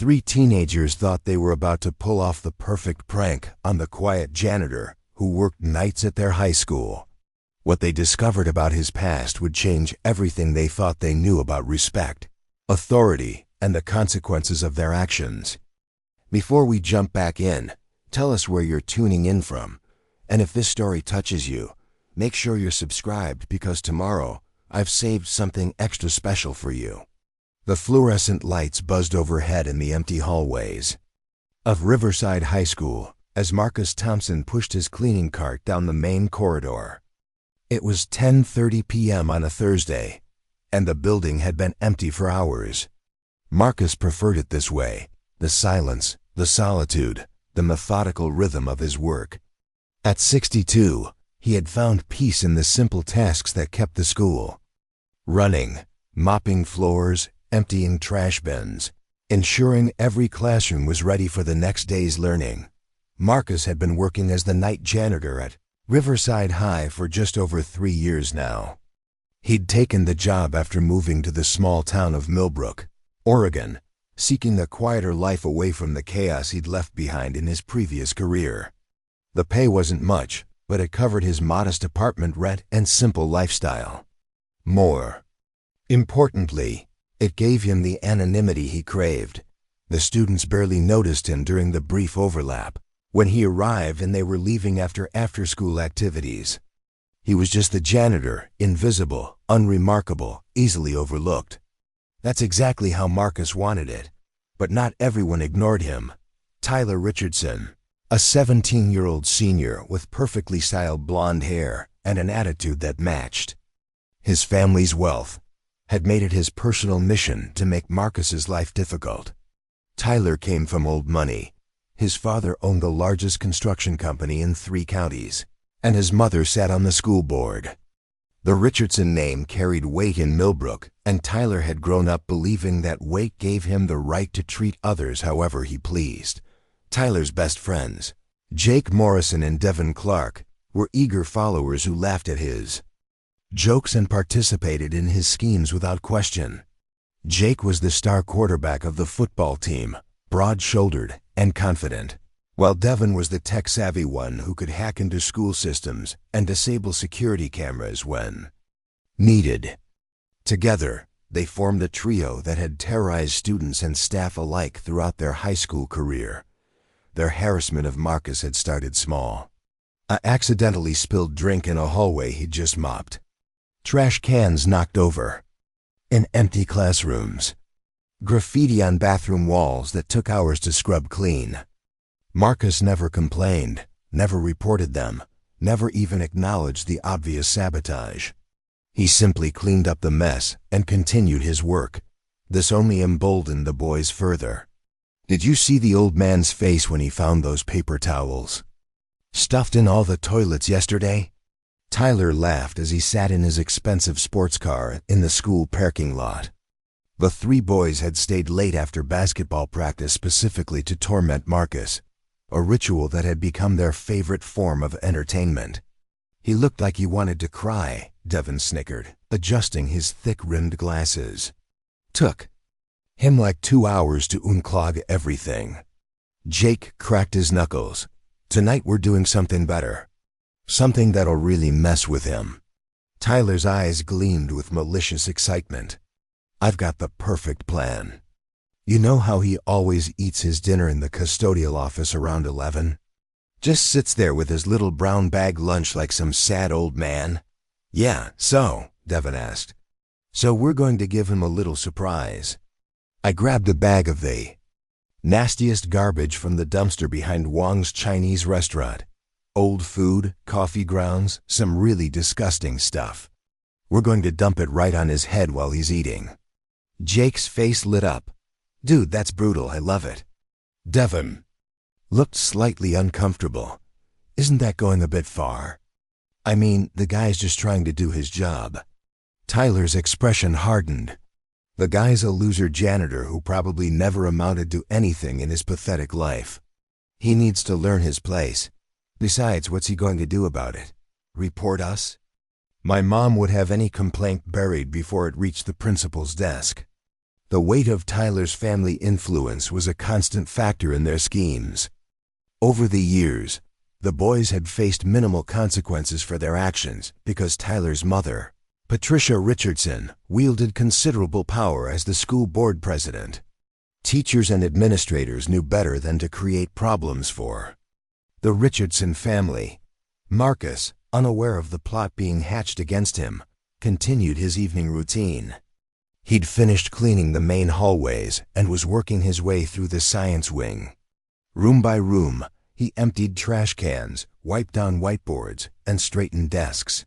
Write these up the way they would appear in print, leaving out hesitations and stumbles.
three teenagers thought they were about to pull off the perfect prank on the quiet janitor who worked nights at their high school. What they discovered about his past would change everything they thought they knew about respect, authority, and the consequences of their actions. Before we jump back in, tell us where you're tuning in from, and if this story touches you, make sure you're subscribed because tomorrow I've saved something extra special for you. The fluorescent lights buzzed overhead in the empty hallways of Riverside High School as Marcus Thompson pushed his cleaning cart down the main corridor. It was 10:30 p.m. on a Thursday, and the building had been empty for hours. Marcus preferred it this way: the silence, the solitude, the methodical rhythm of his work. At 62, he had found peace in the simple tasks that kept the school running: mopping floors, emptying trash bins, ensuring every classroom was ready for the next day's learning. Marcus had been working as the night janitor at Riverside High for just over 3 years now. He'd taken the job after moving to the small town of Millbrook, Oregon, seeking a quieter life away from the chaos he'd left behind in his previous career. The pay wasn't much, but it covered his modest apartment rent and simple lifestyle. More importantly, it gave him the anonymity he craved. The students barely noticed him during the brief overlap when he arrived and they were leaving after after-school activities. He was just the janitor, invisible, unremarkable, easily overlooked. That's exactly how Marcus wanted it. But not everyone ignored him. Tyler Richardson, a 17-year-old senior with perfectly styled blonde hair and an attitude that matched his family's wealth, had made it his personal mission to make Marcus's life difficult. Tyler came from old money. His father owned the largest construction company in 3 counties, and his mother sat on the school board. The Richardson name carried weight in Millbrook, and Tyler had grown up believing that weight gave him the right to treat others however he pleased. Tyler's best friends, Jake Morrison and Devin Clark, were eager followers who laughed at his jokes and participated in his schemes without question. Jake was the star quarterback of the football team, broad-shouldered and confident, while Devin was the tech-savvy one who could hack into school systems and disable security cameras when needed. Together, they formed a trio that had terrorized students and staff alike throughout their high school career. Their harassment of Marcus had started small. A accidentally spilled drink in a hallway he'd just mopped. Trash cans knocked over in empty classrooms. Graffiti on bathroom walls that took hours to scrub clean. Marcus never complained, never reported them, never even acknowledged the obvious sabotage. He simply cleaned up the mess and continued his work. This only emboldened the boys further. Did you see the old man's face when he found those paper towels stuffed in all the toilets yesterday? Tyler laughed as he sat in his expensive sports car in the school parking lot. The 3 boys had stayed late after basketball practice specifically to torment Marcus, a ritual that had become their favorite form of entertainment. He looked like he wanted to cry, Devin snickered, adjusting his thick-rimmed glasses. Took him like 2 hours to unclog everything. Jake cracked his knuckles. Tonight we're doing something better. Something that'll really mess with him. Tyler's eyes gleamed with malicious excitement. I've got the perfect plan. You know how he always eats his dinner in the custodial office around 11? Just sits there with his little brown bag lunch like some sad old man? Yeah, so, Devin asked. So we're going to give him a little surprise. I grabbed a bag of the nastiest garbage from the dumpster behind Wong's Chinese restaurant. Old food, coffee grounds, some really disgusting stuff. We're going to dump it right on his head while he's eating. Jake's face lit up. Dude, that's brutal, I love it. Devin looked slightly uncomfortable. Isn't that going a bit far? I mean, the guy's just trying to do his job. Tyler's expression hardened. The guy's a loser janitor who probably never amounted to anything in his pathetic life. He needs to learn his place. Besides, what's he going to do about it? Report us? My mom would have any complaint buried before it reached the principal's desk. The weight of Tyler's family influence was a constant factor in their schemes. Over the years, the boys had faced minimal consequences for their actions because Tyler's mother, Patricia Richardson, wielded considerable power as the school board president. Teachers and administrators knew better than to create problems for the Richardson family. Marcus, unaware of the plot being hatched against him, continued his evening routine. He'd finished cleaning the main hallways and was working his way through the science wing. Room by room, he emptied trash cans, wiped down whiteboards, and straightened desks.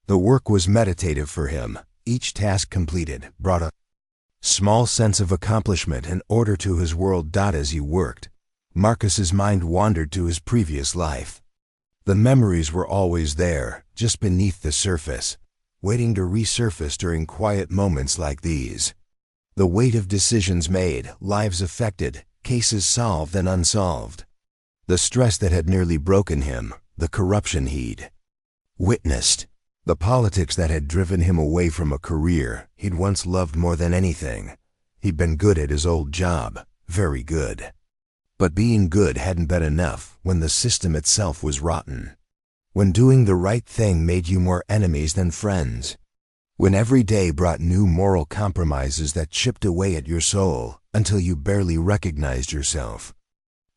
The work was meditative for him. Each task completed brought a small sense of accomplishment and order to his world. As he worked, Marcus's mind wandered to his previous life. The memories were always there, just beneath the surface, waiting to resurface during quiet moments like these. The weight of decisions made, lives affected, cases solved and unsolved. The stress that had nearly broken him, the corruption he'd witnessed, the politics that had driven him away from a career he'd once loved more than anything. He'd been good at his old job, very good. But being good hadn't been enough when the system itself was rotten. When doing the right thing made you more enemies than friends. When every day brought new moral compromises that chipped away at your soul until you barely recognized yourself.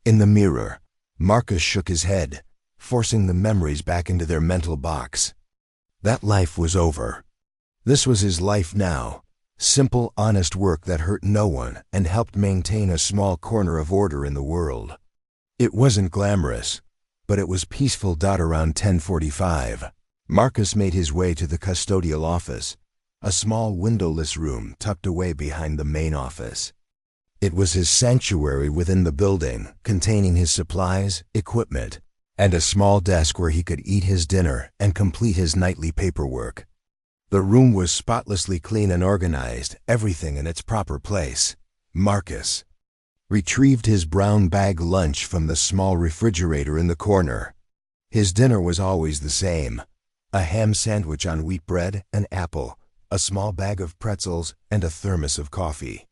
In the mirror, Marcus shook his head, forcing the memories back into their mental box. That life was over. This was his life now. Simple, honest work that hurt no one and helped maintain a small corner of order in the world. It wasn't glamorous, but it was peaceful. Around 10:45, Marcus made his way to the custodial office, a small windowless room tucked away behind the main office. It was his sanctuary within the building, containing his supplies, equipment, and a small desk where he could eat his dinner and complete his nightly paperwork. The room was spotlessly clean and organized, everything in its proper place. Marcus retrieved his brown bag lunch from the small refrigerator in the corner. His dinner was always the same: a ham sandwich on wheat bread, an apple, a small bag of pretzels, and a thermos of coffee.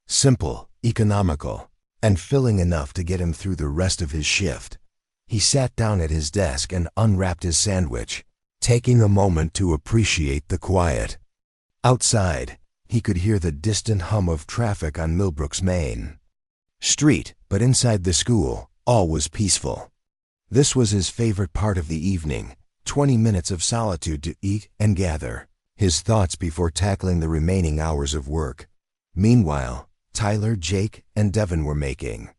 Simple, economical, and filling enough to get him through the rest of his shift. He sat down at his desk and unwrapped his sandwich, taking a moment to appreciate the quiet. Outside, he could hear the distant hum of traffic on Millbrook's Main Street, but inside the school, all was peaceful. This was his favorite part of the evening, 20 minutes of solitude to eat and gather his thoughts before tackling the remaining hours of work. Meanwhile, Tyler, Jake, and Devin were making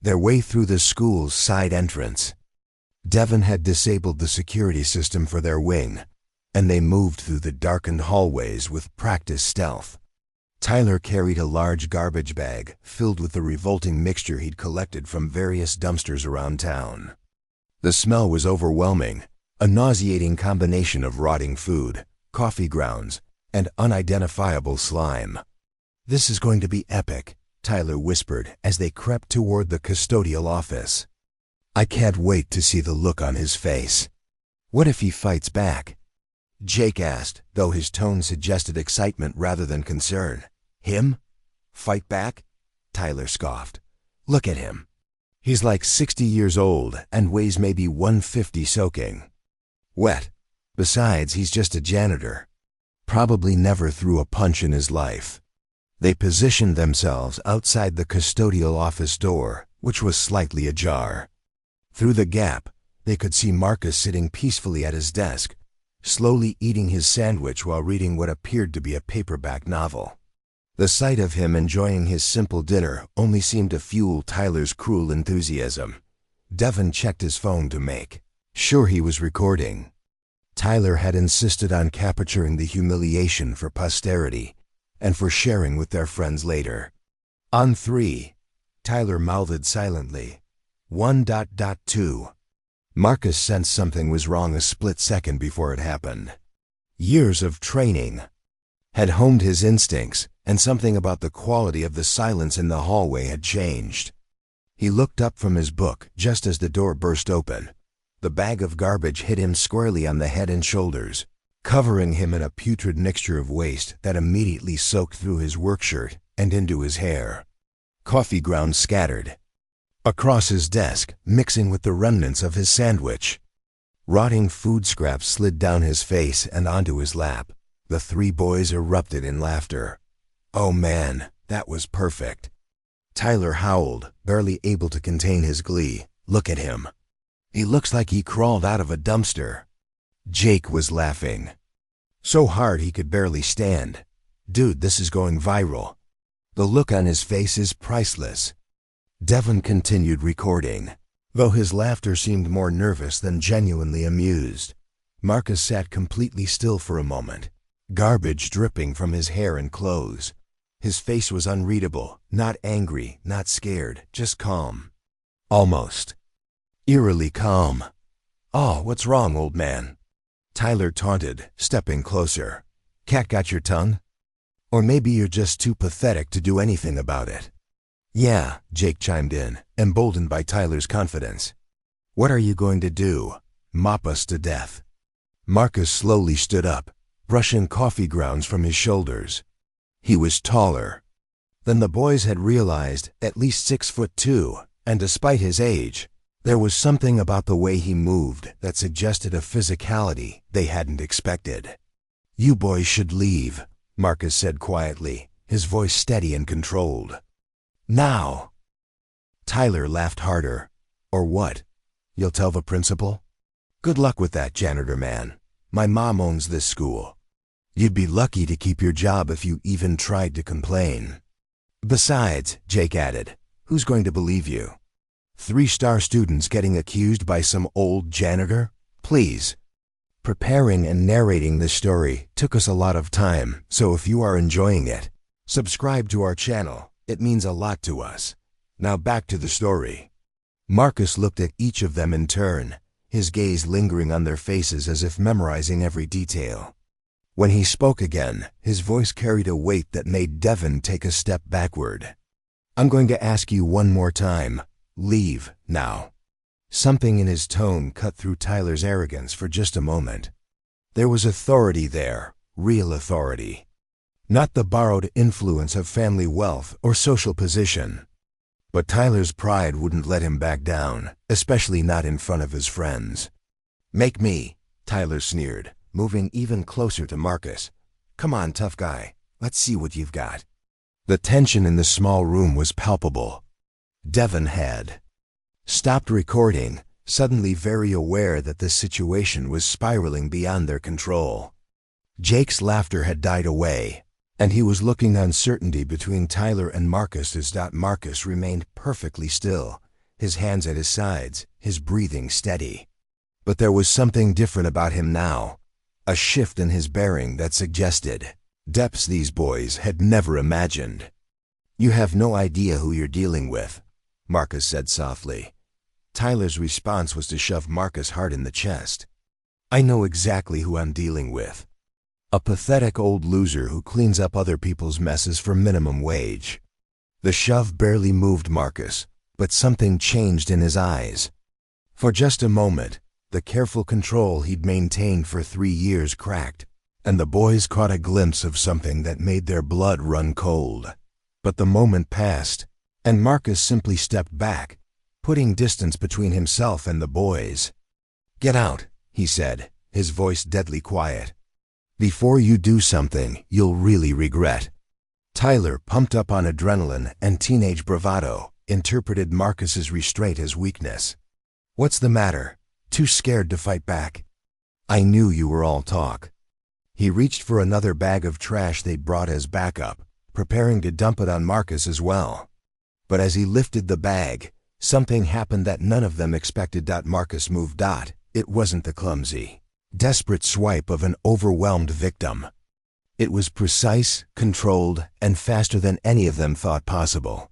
their way through the school's side entrance. Devin had disabled the security system for their wing, and they moved through the darkened hallways with practiced stealth. Tyler carried a large garbage bag filled with the revolting mixture he'd collected from various dumpsters around town. The smell was overwhelming, a nauseating combination of rotting food, coffee grounds, and unidentifiable slime. "This is going to be epic," Tyler whispered as they crept toward the custodial office. "I can't wait to see the look on his face." "What if he fights back?" Jake asked, though his tone suggested excitement rather than concern. "Him? Fight back?" Tyler scoffed. "Look at him. He's like 60 years old and weighs maybe 150 soaking wet. Besides, he's just a janitor. Probably never threw a punch in his life." They positioned themselves outside the custodial office door, which was slightly ajar. Through the gap, they could see Marcus sitting peacefully at his desk, slowly eating his sandwich while reading what appeared to be a paperback novel. The sight of him enjoying his simple dinner only seemed to fuel Tyler's cruel enthusiasm. Devin checked his phone to make sure he was recording. Tyler had insisted on capturing the humiliation for posterity and for sharing with their friends later. "On 3, Tyler mouthed silently. 1.2. Marcus sensed something was wrong a split second before it happened. Years of training had honed his instincts, and something about the quality of the silence in the hallway had changed. He looked up from his book just as the door burst open. The bag of garbage hit him squarely on the head and shoulders, covering him in a putrid mixture of waste that immediately soaked through his work shirt and into his hair. Coffee grounds scattered across his desk, mixing with the remnants of his sandwich. Rotting food scraps slid down his face and onto his lap. The three boys erupted in laughter. "Oh man, that was perfect." Tyler howled, barely able to contain his glee. "Look at him. He looks like he crawled out of a dumpster." Jake was laughing so hard he could barely stand. "Dude, this is going viral. The look on his face is priceless." Devin continued recording, though his laughter seemed more nervous than genuinely amused. Marcus sat completely still for a moment, garbage dripping from his hair and clothes. His face was unreadable, not angry, not scared, just calm. Almost eerily calm. "Oh, what's wrong, old man?" Tyler taunted, stepping closer. "Cat got your tongue? Or maybe you're just too pathetic to do anything about it." "Yeah," Jake chimed in, emboldened by Tyler's confidence. "What are you going to do? Mop us to death?" Marcus slowly stood up, brushing coffee grounds from his shoulders. He was taller than the boys had realized, at least 6'2", and despite his age, there was something about the way he moved that suggested a physicality they hadn't expected. "You boys should leave," Marcus said quietly, his voice steady and controlled. "Now." Tyler laughed harder. "Or what? You'll tell the principal?" "Good luck with that, janitor man. My mom owns this school. You'd be lucky to keep your job if you even tried to complain. Besides," Jake added, "who's going to believe you? 3-star students getting accused by some old janitor? Please." Preparing and narrating this story took us a lot of time, so if you are enjoying it, subscribe to our channel. It means a lot to us. Now back to the story. Marcus looked at each of them in turn, his gaze lingering on their faces as if memorizing every detail. When he spoke again, his voice carried a weight that made Devin take a step backward. "I'm going to ask you one more time. Leave, now." Something in his tone cut through Tyler's arrogance for just a moment. There was authority there, real authority. Not the borrowed influence of family wealth or social position. But Tyler's pride wouldn't let him back down, especially not in front of his friends. "Make me," Tyler sneered, moving even closer to Marcus. "Come on, tough guy. Let's see what you've got." The tension in the small room was palpable. Devin had stopped recording, suddenly very aware that this situation was spiraling beyond their control. Jake's laughter had died away, and he was looking uncertainty between Tyler and Marcus as Marcus remained perfectly still, his hands at his sides, his breathing steady. But there was something different about him now, a shift in his bearing that suggested depths these boys had never imagined. "You have no idea who you're dealing with," Marcus said softly. Tyler's response was to shove Marcus hard in the chest. "I know exactly who I'm dealing with. A pathetic old loser who cleans up other people's messes for minimum wage." The shove barely moved Marcus, but something changed in his eyes. For just a moment, the careful control he'd maintained for 3 years cracked, and the boys caught a glimpse of something that made their blood run cold. But the moment passed, and Marcus simply stepped back, putting distance between himself and the boys. "Get out," he said, his voice deadly quiet. "Before you do something you'll really regret." Tyler, pumped up on adrenaline and teenage bravado, interpreted Marcus's restraint as weakness. "What's the matter? Too scared to fight back?" "I knew you were all talk." He reached for another bag of trash they'd brought as backup, preparing to dump it on Marcus as well. But as he lifted the bag, something happened that none of them expected. Marcus moved. It wasn't the clumsy, desperate swipe of an overwhelmed victim. It was precise, controlled, and faster than any of them thought possible.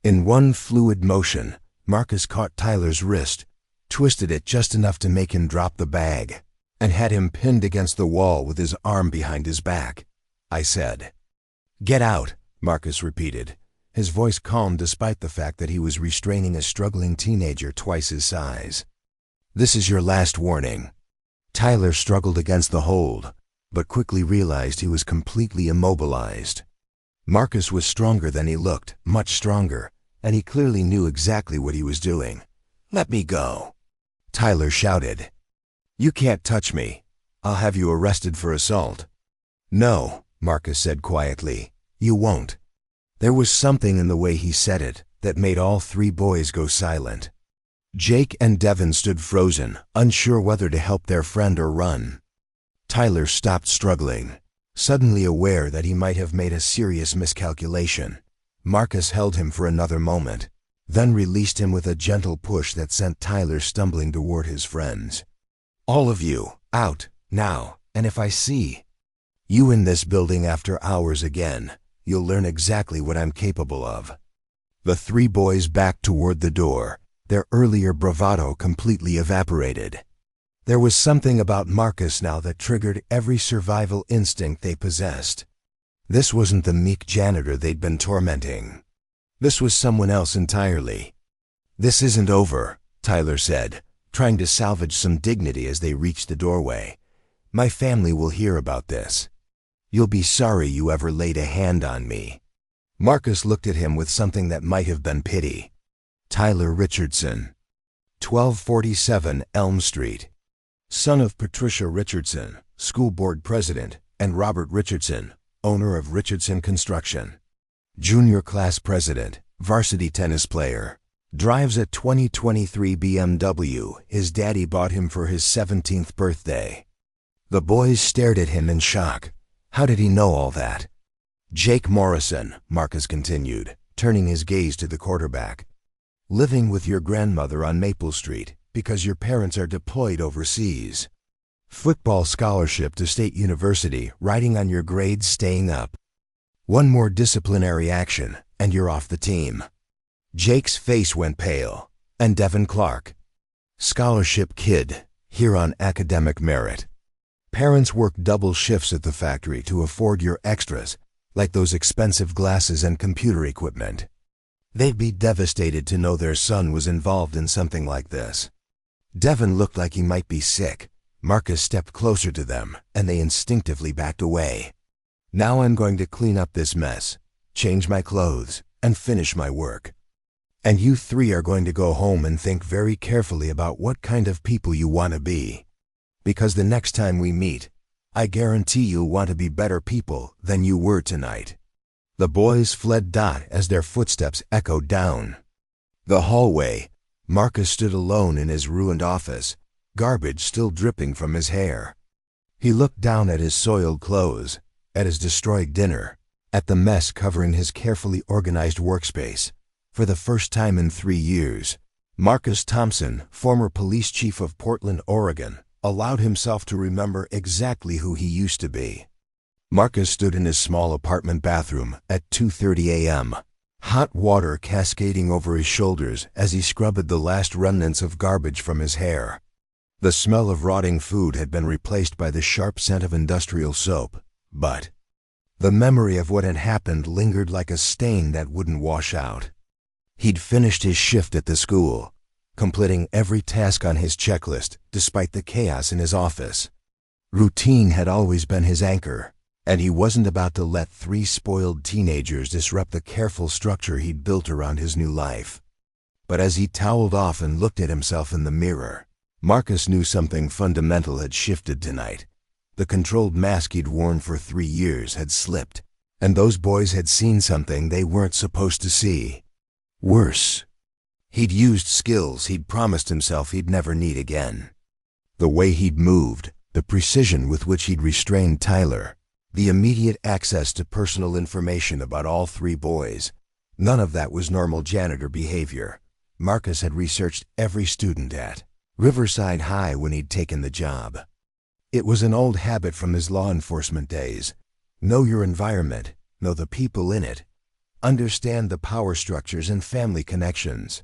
In one fluid motion, Marcus caught Tyler's wrist, twisted it just enough to make him drop the bag, and had him pinned against the wall with his arm behind his back. "I said." "Get out," Marcus repeated, his voice calm despite the fact that he was restraining a struggling teenager twice his size. "This is your last warning." Tyler struggled against the hold, but quickly realized he was completely immobilized. Marcus was stronger than he looked, much stronger, and he clearly knew exactly what he was doing. "Let me go," Tyler shouted. "You can't touch me. I'll have you arrested for assault." "No," Marcus said quietly, "you won't." There was something in the way he said it that made all three boys go silent. Jake and Devin stood frozen, unsure whether to help their friend or run. Tyler stopped struggling, suddenly aware that he might have made a serious miscalculation. Marcus held him for another moment, then released him with a gentle push that sent Tyler stumbling toward his friends. "All of you, out, now, and if I see you in this building after hours again, you'll learn exactly what I'm capable of." The three boys backed toward the door, their earlier bravado completely evaporated. There was something about Marcus now that triggered every survival instinct they possessed. This wasn't the meek janitor they'd been tormenting. This was someone else entirely. "This isn't over," Tyler said, trying to salvage some dignity as they reached the doorway. "My family will hear about this. You'll be sorry you ever laid a hand on me." Marcus looked at him with something that might have been pity. Tyler Richardson, 1247 Elm Street, son of Patricia Richardson, school board president, and Robert Richardson, owner of Richardson Construction. Junior class president, varsity tennis player. Drives a 2023 BMW his daddy bought him for his 17th birthday. The boys stared at him in shock. How did he know all that? "Jake Morrison," Marcus continued, turning his gaze to the quarterback. "Living with your grandmother on Maple Street because your parents are deployed overseas. Football scholarship to State University, riding on your grades staying up. One more disciplinary action, and you're off the team." Jake's face went pale. "And Devin Clark. Scholarship kid, here on academic merit. Parents work double shifts at the factory to afford your extras, like those expensive glasses and computer equipment. They'd be devastated to know their son was involved in something like this." Devin looked like he might be sick. Marcus stepped closer to them, and they instinctively backed away. "Now I'm going to clean up this mess, change my clothes, and finish my work. And you three are going to go home and think very carefully about what kind of people you want to be. Because the next time we meet, I guarantee you'll want to be better people than you were tonight." The boys fled as their footsteps echoed down the hallway. Marcus stood alone in his ruined office, garbage still dripping from his hair. He looked down at his soiled clothes, at his destroyed dinner, at the mess covering his carefully organized workspace. For the first time in 3 years, Marcus Thompson, former police chief of Portland, Oregon, allowed himself to remember exactly who he used to be. Marcus stood in his small apartment bathroom at 2:30 a.m., hot water cascading over his shoulders as he scrubbed the last remnants of garbage from his hair. The smell of rotting food had been replaced by the sharp scent of industrial soap, but the memory of what had happened lingered like a stain that wouldn't wash out. He'd finished his shift at the school, completing every task on his checklist despite the chaos in his office. Routine had always been his anchor, and he wasn't about to let 3 spoiled teenagers disrupt the careful structure he'd built around his new life. But as he toweled off and looked at himself in the mirror, Marcus knew something fundamental had shifted tonight. The controlled mask he'd worn for 3 years had slipped, and those boys had seen something they weren't supposed to see. Worse, he'd used skills he'd promised himself he'd never need again. The way he'd moved, the precision with which he'd restrained Tyler, the immediate access to personal information about all 3 boys, none of that was normal janitor behavior. Marcus had researched every student at Riverside High when he'd taken the job. It was an old habit from his law enforcement days. Know your environment, know the people in it, understand the power structures and family connections.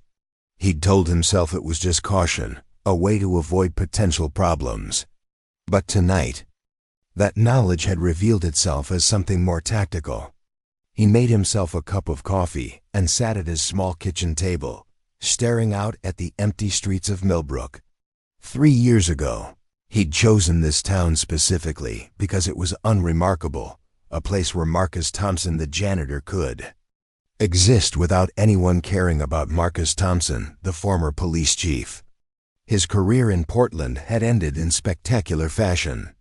He'd told himself it was just caution, a way to avoid potential problems. But tonight, that knowledge had revealed itself as something more tactical. He made himself a cup of coffee and sat at his small kitchen table, staring out at the empty streets of Millbrook. 3 years ago, he'd chosen this town specifically because it was unremarkable, a place where Marcus Thompson, the janitor, could exist without anyone caring about Marcus Thompson, the former police chief. His career in Portland had ended in spectacular fashion.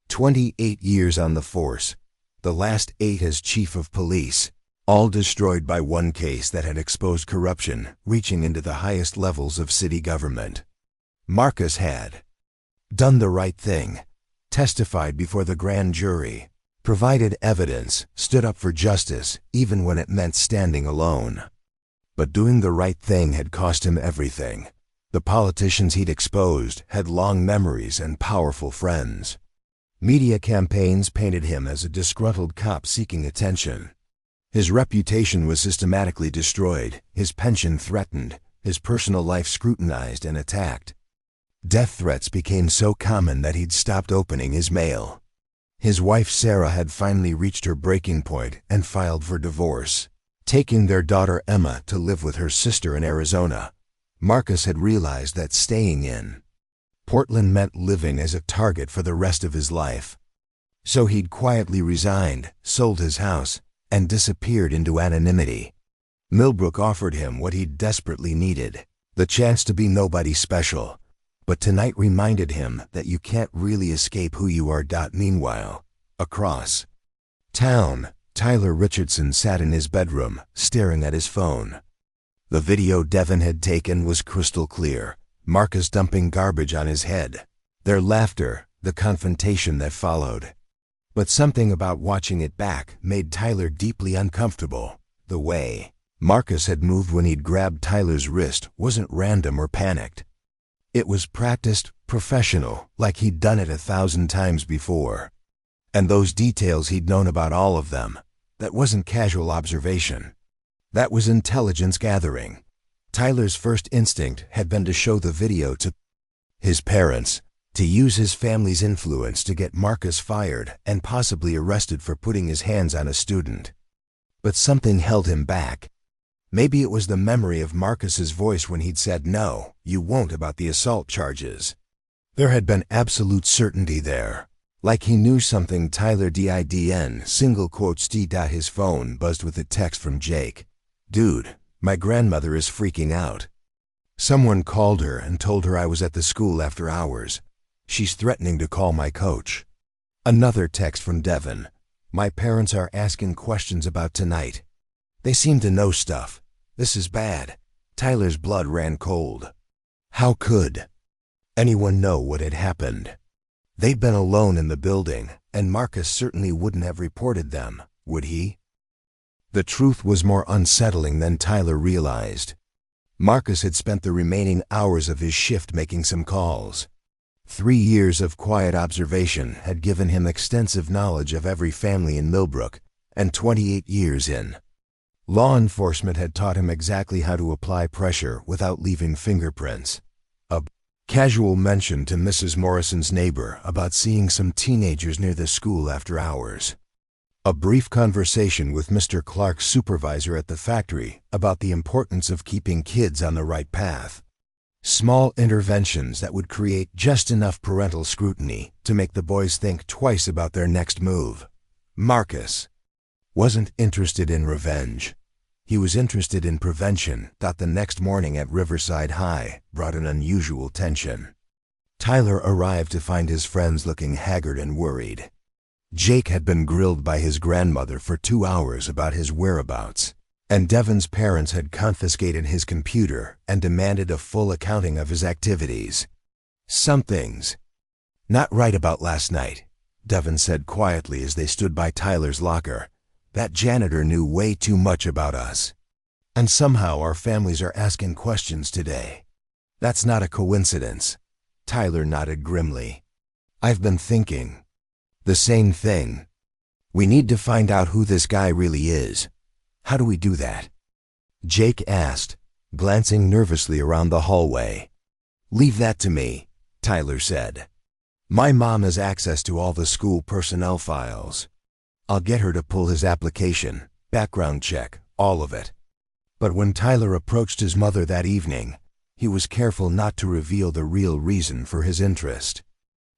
28 years on the force, the last 8 as chief of police, all destroyed by one case that had exposed corruption reaching into the highest levels of city government. Marcus had done the right thing, testified before the grand jury, provided evidence, stood up for justice, even when it meant standing alone. But doing the right thing had cost him everything. The politicians he'd exposed had long memories and powerful friends. Media campaigns painted him as a disgruntled cop seeking attention. His reputation was systematically destroyed, his pension threatened, his personal life scrutinized and attacked. Death threats became so common that he'd stopped opening his mail. His wife Sarah had finally reached her breaking point and filed for divorce, taking their daughter Emma to live with her sister in Arizona. Marcus had realized that staying in Portland meant living as a target for the rest of his life. So he'd quietly resigned, sold his house, and disappeared into anonymity. Millbrook offered him what he desperately needed, the chance to be nobody special. But tonight reminded him that you can't really escape who you are. Meanwhile, across town, Tyler Richardson sat in his bedroom, staring at his phone. The video Devin had taken was crystal clear, Marcus dumping garbage on his head. Their laughter, the confrontation that followed. But something about watching it back made Tyler deeply uncomfortable. The way Marcus had moved when he'd grabbed Tyler's wrist wasn't random or panicked. It was practiced, professional, like he'd done it 1,000 times before. And those details he'd known about all of them. That wasn't casual observation. That was intelligence gathering. Tyler's first instinct had been to show the video to his parents, to use his family's influence to get Marcus fired and possibly arrested for putting his hands on a student. But something held him back. Maybe it was the memory of Marcus's voice when he'd said no, you won't about the assault charges. There had been absolute certainty there. Like he knew something. Tyler didn't, single quotes D. His phone buzzed with a text from Jake. Dude, my grandmother is freaking out. Someone called her and told her I was at the school after hours. She's threatening to call my coach. Another text from Devin. My parents are asking questions about tonight. They seem to know stuff. This is bad. Tyler's blood ran cold. How could anyone know what had happened? They'd been alone in the building, and Marcus certainly wouldn't have reported them, would he? The truth was more unsettling than Tyler realized. Marcus had spent the remaining hours of his shift making some calls. 3 years of quiet observation had given him extensive knowledge of every family in Millbrook, and 28 years in law enforcement had taught him exactly how to apply pressure without leaving fingerprints. A casual mention to Mrs. Morrison's neighbor about seeing some teenagers near the school after hours. A brief conversation with Mr. Clark's supervisor at the factory about the importance of keeping kids on the right path. Small interventions that would create just enough parental scrutiny to make the boys think twice about their next move. Marcus wasn't interested in revenge. He was interested in prevention. The next morning at Riverside High brought an unusual tension. Tyler arrived to find his friends looking haggard and worried. Jake had been grilled by his grandmother for 2 hours about his whereabouts, and Devin's parents had confiscated his computer and demanded a full accounting of his activities. Something's not right about last night, Devin said quietly as they stood by Tyler's locker. That janitor knew way too much about us. And somehow our families are asking questions today. That's not a coincidence. Tyler nodded grimly. I've been thinking the same thing. We need to find out who this guy really is. How do we do that? Jake asked, glancing nervously around the hallway. Leave that to me, Tyler said. My mom has access to all the school personnel files. I'll get her to pull his application, background check, all of it. But when Tyler approached his mother that evening, he was careful not to reveal the real reason for his interest.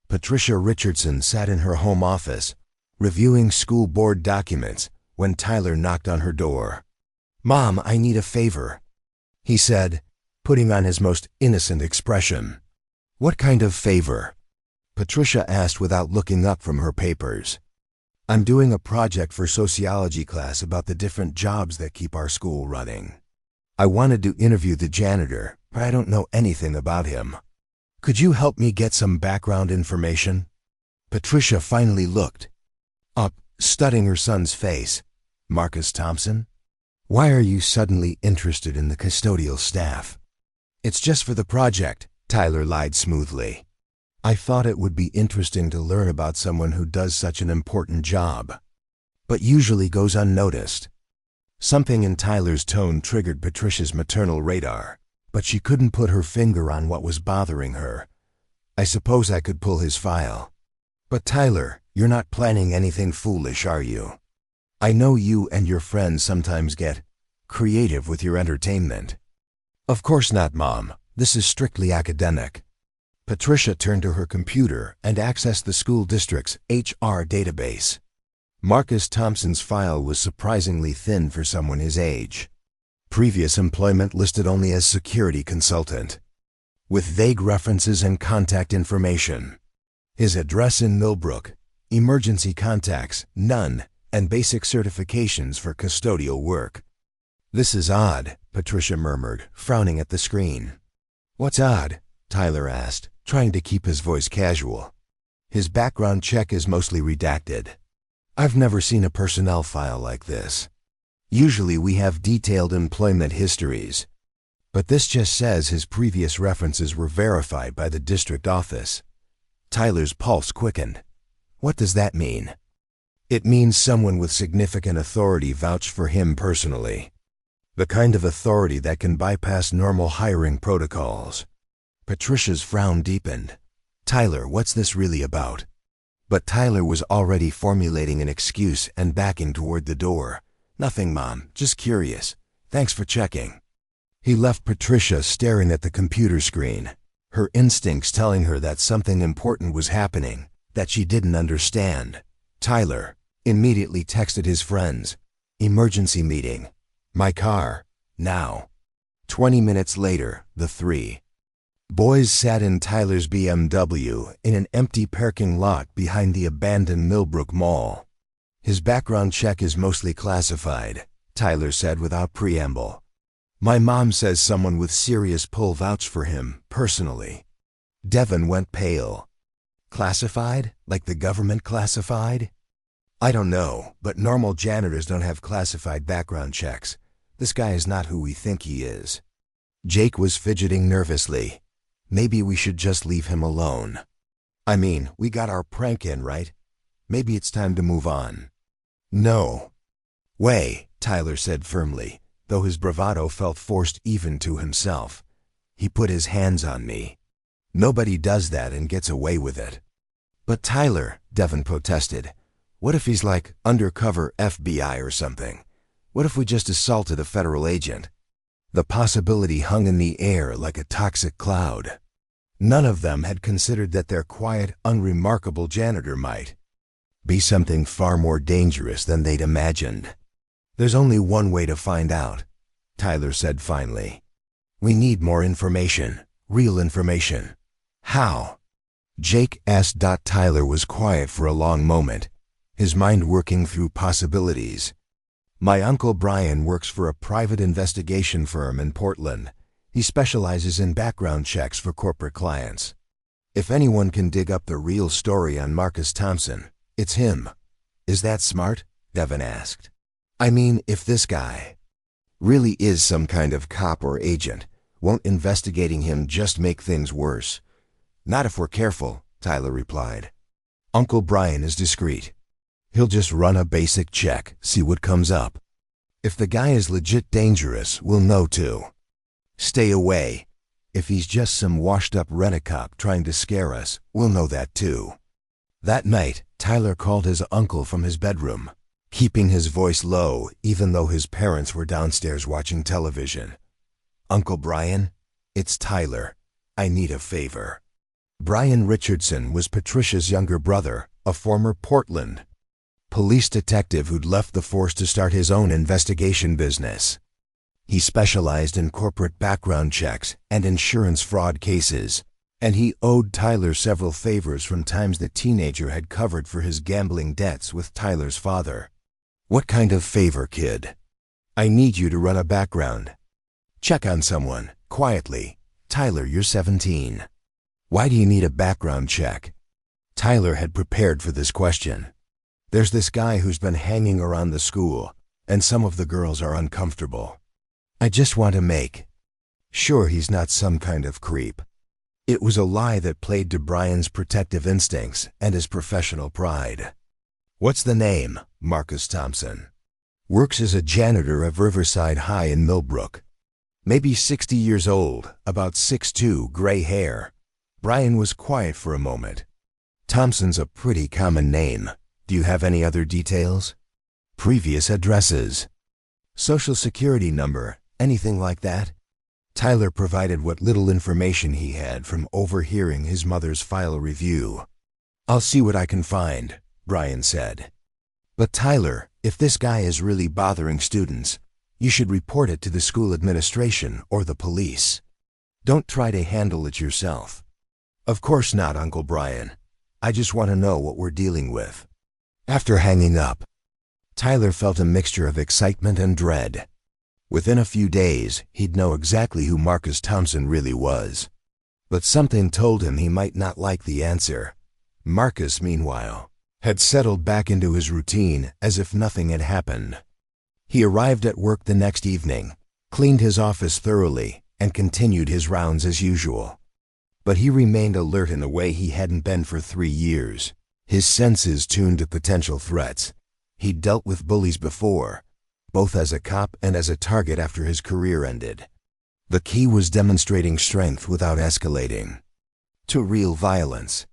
Patricia Richardson sat in her home office, reviewing school board documents, when Tyler knocked on her door. "Mom, I need a favor," he said, putting on his most innocent expression. "What kind of favor?" Patricia asked without looking up from her papers. "I'm doing a project for sociology class about the different jobs that keep our school running. I wanted to interview the janitor, but I don't know anything about him. Could you help me get some background information?" Patricia finally looked up, studying her son's face. "Marcus Thompson? Why are you suddenly interested in the custodial staff?" "It's just for the project," Tyler lied smoothly. "I thought it would be interesting to learn about someone who does such an important job, but usually goes unnoticed." Something in Tyler's tone triggered Patricia's maternal radar, but she couldn't put her finger on what was bothering her. "I suppose I could pull his file." "But Tyler, you're not planning anything foolish, are you? I know you and your friends sometimes get creative with your entertainment." "Of course not, Mom. This is strictly academic." Patricia turned to her computer and accessed the school district's HR database. Marcus Thompson's file was surprisingly thin for someone his age. Previous employment listed only as security consultant, with vague references and contact information. His address in Millbrook, emergency contacts, none, and basic certifications for custodial work. "This is odd," Patricia murmured, frowning at the screen. "What's odd?" Tyler asked, trying to keep his voice casual. "His background check is mostly redacted. I've never seen a personnel file like this. Usually we have detailed employment histories, but this just says his previous references were verified by the district office." Tyler's pulse quickened. "What does that mean?" "It means someone with significant authority vouched for him personally. The kind of authority that can bypass normal hiring protocols." Patricia's frown deepened. "Tyler, what's this really about?" But Tyler was already formulating an excuse and backing toward the door. "Nothing, Mom, just curious. Thanks for checking." He left Patricia staring at the computer screen, her instincts telling her that something important was happening that she didn't understand. Tyler immediately texted his friends, "Emergency meeting. My car. Now." 20 minutes later, the three boys sat in Tyler's BMW in an empty parking lot behind the abandoned Millbrook Mall. "His background check is mostly classified," Tyler said without preamble. "My mom says someone with serious pull vouched for him, personally." Devin went pale. "Classified? Like the government classified?" "I don't know, but normal janitors don't have classified background checks. This guy is not who we think he is." Jake was fidgeting nervously. "Maybe we should just leave him alone. I mean, we got our prank in, right? Maybe it's time to move on." "No way," Tyler said firmly, though his bravado felt forced even to himself. "He put his hands on me. Nobody does that and gets away with it." "But Tyler," Devin protested, "what if he's like undercover FBI or something? What if we just assaulted a federal agent?" The possibility hung in the air like a toxic cloud. None of them had considered that their quiet, unremarkable janitor might be something far more dangerous than they'd imagined. "There's only one way to find out," Tyler said finally. "We need more information, real information." "How?" Jake asked. Tyler was quiet for a long moment, his mind working through possibilities. "My Uncle Brian works for a private investigation firm in Portland. He specializes in background checks for corporate clients. If anyone can dig up the real story on Marcus Thompson, it's him." "Is that smart?" Devin asked. "I mean, if this guy really is some kind of cop or agent, won't investigating him just make things worse?" "Not if we're careful," Tyler replied. "Uncle Brian is discreet. He'll just run a basic check, see what comes up. If the guy is legit dangerous, we'll know too. Stay away. If he's just some washed-up rent-a-cop trying to scare us, we'll know that too." That night, Tyler called his uncle from his bedroom, keeping his voice low even though his parents were downstairs watching television. "Uncle Brian, it's Tyler. I need a favor." Brian Richardson was Patricia's younger brother, a former Portland police detective who'd left the force to start his own investigation business. He specialized in corporate background checks and insurance fraud cases, and he owed Tyler several favors from times the teenager had covered for his gambling debts with Tyler's father. "What kind of favor, kid?" "I need you to run a background check on someone, quietly. Tyler, you're 17. "Why do you need a background check?" Tyler had prepared for this question. "There's this guy who's been hanging around the school, and some of the girls are uncomfortable. I just want to make sure he's not some kind of creep." It was a lie that played to Brian's protective instincts and his professional pride. "What's the name?" "Marcus Thompson. Works as a janitor at Riverside High in Millbrook. Maybe 60 years old, about 6'2", gray hair." Brian was quiet for a moment. "Thompson's a pretty common name. Do you have any other details? Previous addresses? Social security number? Anything like that?" Tyler provided what little information he had from overhearing his mother's file review. "I'll see what I can find," Brian said. "But Tyler, if this guy is really bothering students, you should report it to the school administration or the police. Don't try to handle it yourself." "Of course not, Uncle Brian. I just want to know what we're dealing with." After hanging up, Tyler felt a mixture of excitement and dread. Within a few days, he'd know exactly who Marcus Thompson really was. But something told him he might not like the answer. Marcus, meanwhile, had settled back into his routine as if nothing had happened. He arrived at work the next evening, cleaned his office thoroughly, and continued his rounds as usual. But he remained alert in a way he hadn't been for 3 years. His senses tuned to potential threats. He'd dealt with bullies before, both as a cop and as a target after his career ended. The key was demonstrating strength without escalating to real violence.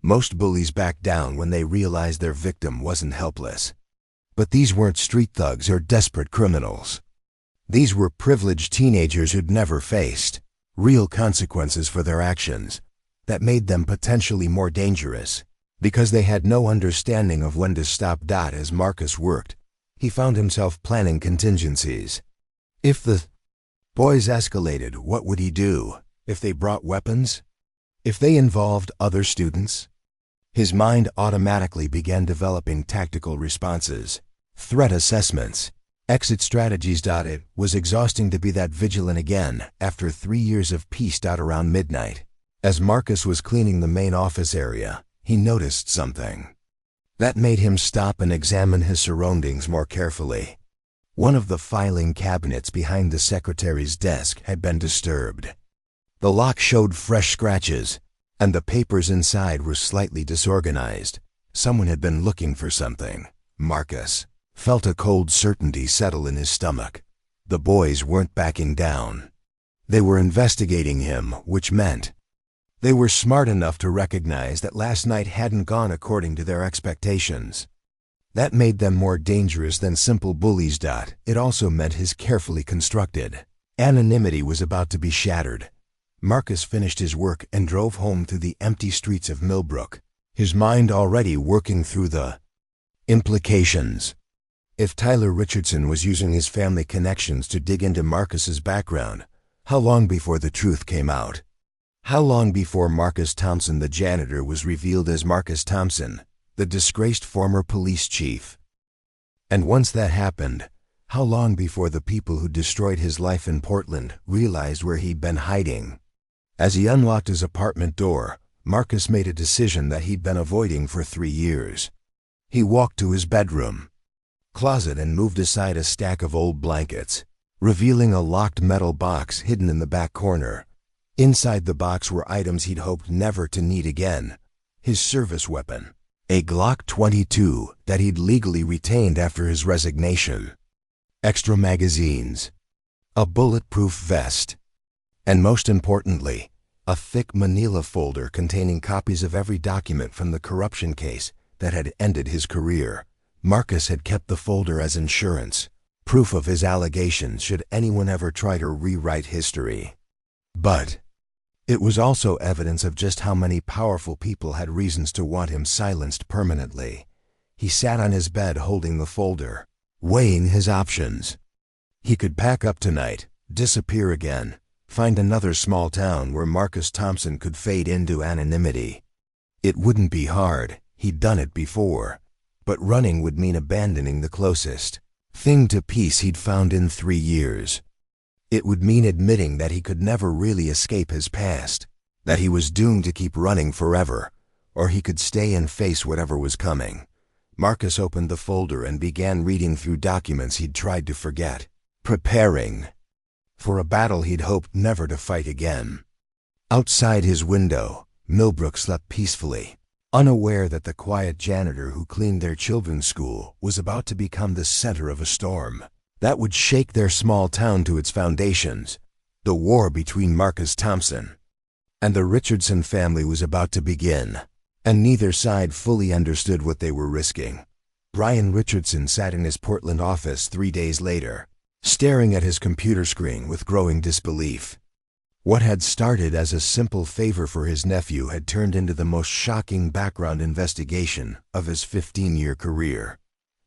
Most bullies backed down when they realized their victim wasn't helpless. But these weren't street thugs or desperate criminals. These were privileged teenagers who'd never faced real consequences for their actions that made them potentially more dangerous because they had no understanding of when to stop. As Marcus worked, he found himself planning contingencies. If the boys escalated, what would he do? If they brought weapons? If they involved other students? His mind automatically began developing tactical responses, threat assessments, exit strategies. It was exhausting to be that vigilant again after 3 years of peace. Around midnight, as Marcus was cleaning the main office area, he noticed something that made him stop and examine his surroundings more carefully. One of the filing cabinets behind the secretary's desk had been disturbed. The lock showed fresh scratches, and the papers inside were slightly disorganized. Someone had been looking for something. Marcus felt a cold certainty settle in his stomach. The boys weren't backing down. They were investigating him, which meant they were smart enough to recognize that last night hadn't gone according to their expectations. That made them more dangerous than simple bullies. It also meant his carefully constructed anonymity was about to be shattered. Marcus finished his work and drove home through the empty streets of Millbrook, his mind already working through the implications. If Tyler Richardson was using his family connections to dig into Marcus's background, how long before the truth came out? How long before Marcus Thompson, the janitor, was revealed as Marcus Thompson, the disgraced former police chief? And once that happened, how long before the people who destroyed his life in Portland realized where he'd been hiding? As he unlocked his apartment door, Marcus made a decision that he'd been avoiding for 3 years. He walked to his bedroom closet and moved aside a stack of old blankets, revealing a locked metal box hidden in the back corner. Inside the box were items he'd hoped never to need again. His service weapon, a Glock 22 that he'd legally retained after his resignation, extra magazines, a bulletproof vest, and most importantly, a thick manila folder containing copies of every document from the corruption case that had ended his career. Marcus had kept the folder as insurance, proof of his allegations should anyone ever try to rewrite history. But it was also evidence of just how many powerful people had reasons to want him silenced permanently. He sat on his bed holding the folder, weighing his options. He could pack up tonight, disappear again, find another small town where Marcus Thompson could fade into anonymity. It wouldn't be hard, he'd done it before, but running would mean abandoning the closest thing to peace he'd found in 3 years. It would mean admitting that he could never really escape his past, that he was doomed to keep running forever, or he could stay and face whatever was coming. Marcus opened the folder and began reading through documents he'd tried to forget, preparing for a battle he'd hoped never to fight again. Outside his window, Millbrook slept peacefully, unaware that the quiet janitor who cleaned their children's school was about to become the center of a storm that would shake their small town to its foundations. The war between Marcus Thompson and the Richardson family was about to begin, and neither side fully understood what they were risking. Brian Richardson sat in his Portland office 3 days later, staring at his computer screen with growing disbelief. What had started as a simple favor for his nephew had turned into the most shocking background investigation of his 15-year career.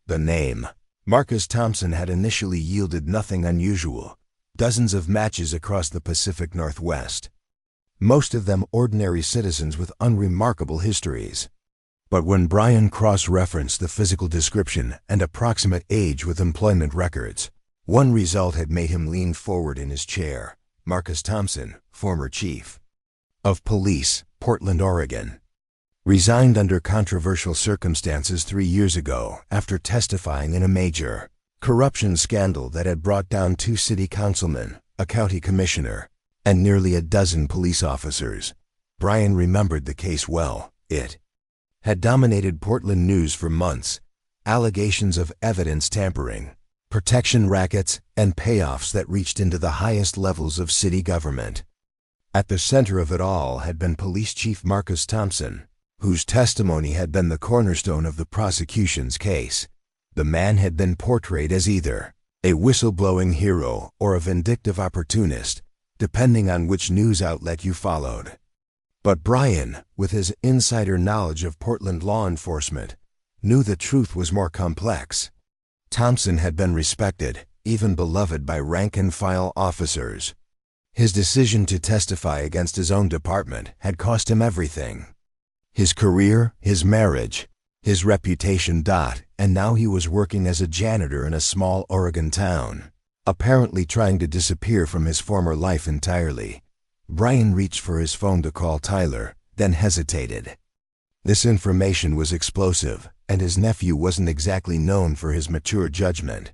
The name Marcus Thompson had initially yielded nothing unusual, dozens of matches across the Pacific Northwest, most of them ordinary citizens with unremarkable histories. But when Brian cross-referenced the physical description and approximate age with employment records, one result had made him lean forward in his chair. Marcus Thompson, former chief of police, Portland, Oregon, resigned under controversial circumstances 3 years ago after testifying in a major corruption scandal that had brought down 2 city councilmen, a county commissioner, and nearly a dozen police officers. Brian remembered the case well. It had dominated Portland news for months. Allegations of evidence tampering, protection rackets, and payoffs that reached into the highest levels of city government. At the center of it all had been Police Chief Marcus Thompson, whose testimony had been the cornerstone of the prosecution's case. The man had been portrayed as either a whistleblowing hero or a vindictive opportunist, depending on which news outlet you followed. But Brian, with his insider knowledge of Portland law enforcement, knew the truth was more complex. Thompson had been respected, even beloved by rank-and-file officers. His decision to testify against his own department had cost him everything. His career, his marriage, his reputation. And now he was working as a janitor in a small Oregon town, apparently trying to disappear from his former life entirely. Brian reached for his phone to call Tyler, then hesitated. This information was explosive, and his nephew wasn't exactly known for his mature judgment.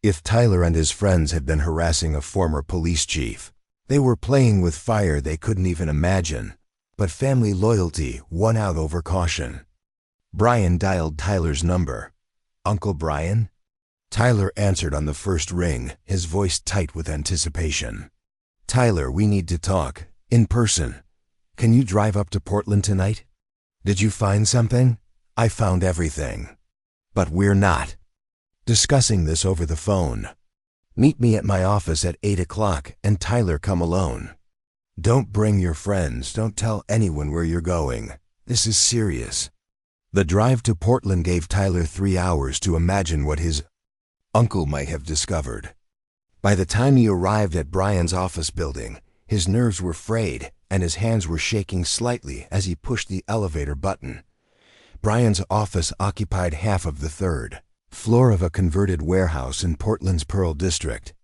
If Tyler and his friends had been harassing a former police chief, they were playing with fire they couldn't even imagine. But family loyalty won out over caution. Brian dialed Tyler's number. "Uncle Brian?" Tyler answered on the first ring, his voice tight with anticipation. "Tyler, we need to talk, in person. Can you drive up to Portland tonight? Did you find something?" "I found everything. But we're not discussing this over the phone. Meet me at my office at 8 o'clock, and Tyler, come alone. Don't bring your friends, don't tell anyone where you're going. This is serious." The drive to Portland gave Tyler 3 hours to imagine what his uncle might have discovered. By the time he arrived at Brian's office building, his nerves were frayed and his hands were shaking slightly as he pushed the elevator button. Brian's office occupied half of the 3rd floor of a converted warehouse in Portland's Pearl District.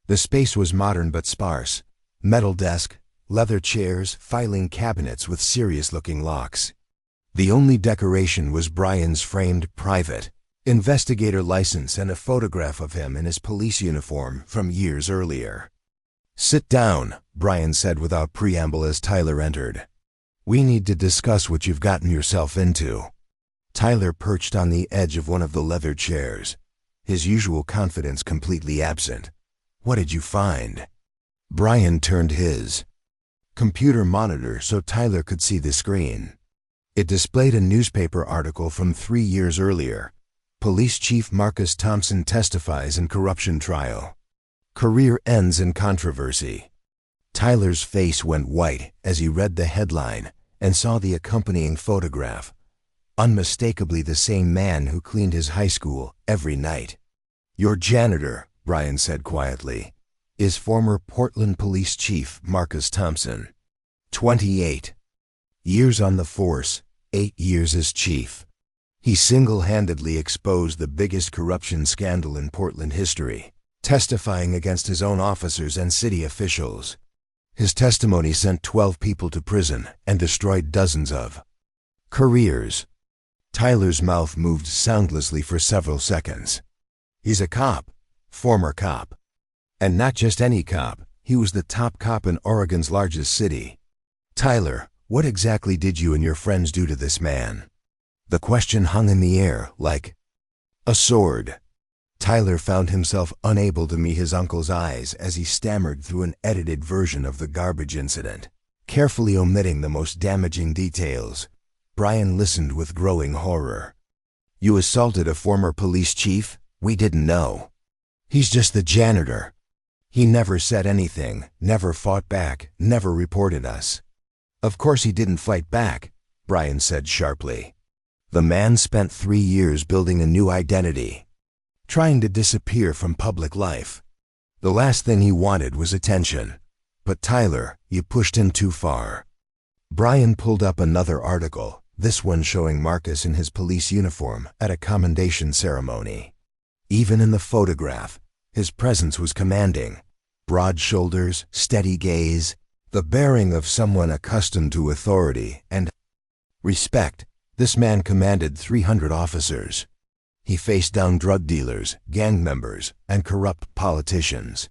The space was modern but sparse. Metal desk, leather chairs, filing cabinets with serious-looking locks. The only decoration was Brian's framed private investigator license and a photograph of him in his police uniform from years earlier. "Sit down," Brian said without preamble as Tyler entered. "We need to discuss what you've gotten yourself into." Tyler perched on the edge of one of the leather chairs, his usual confidence completely absent. "What did you find?" Brian turned his computer monitor so Tyler could see the screen. It displayed a newspaper article from 3 years earlier. Police Chief Marcus Thompson testifies in corruption trial. Career ends in controversy. Tyler's face went white as he read the headline and saw the accompanying photograph. unmistakably the same man who cleaned his high school every night. "Your janitor," Brian said quietly, "is former Portland Police Chief Marcus Thompson. 28 years on the force, 8 years as chief. He single-handedly exposed the biggest corruption scandal in Portland history, testifying against his own officers and city officials. His testimony sent 12 people to prison and destroyed dozens of careers." Tyler's mouth moved soundlessly for several seconds. "He's a cop, former cop. And not just any cop, he was the top cop in Oregon's largest city. Tyler, what exactly did you and your friends do to this man?" The question hung in the air like a sword. Tyler found himself unable to meet his uncle's eyes as he stammered through an edited version of the garbage incident, carefully omitting the most damaging details. Brian listened with growing horror. "You assaulted a former police chief? We didn't know. He's just the janitor. He never said anything, never fought back, never reported us." "Of course he didn't fight back," Brian said sharply. "The man spent 3 years building a new identity, trying to disappear from public life. The last thing he wanted was attention. But Tyler, you pushed him too far." Brian pulled up another article, this one showing Marcus in his police uniform at a commendation ceremony. Even in the photograph, his presence was commanding. Broad shoulders, steady gaze, the bearing of someone accustomed to authority and respect. This man commanded 300 officers. He faced down drug dealers, gang members, and corrupt politicians.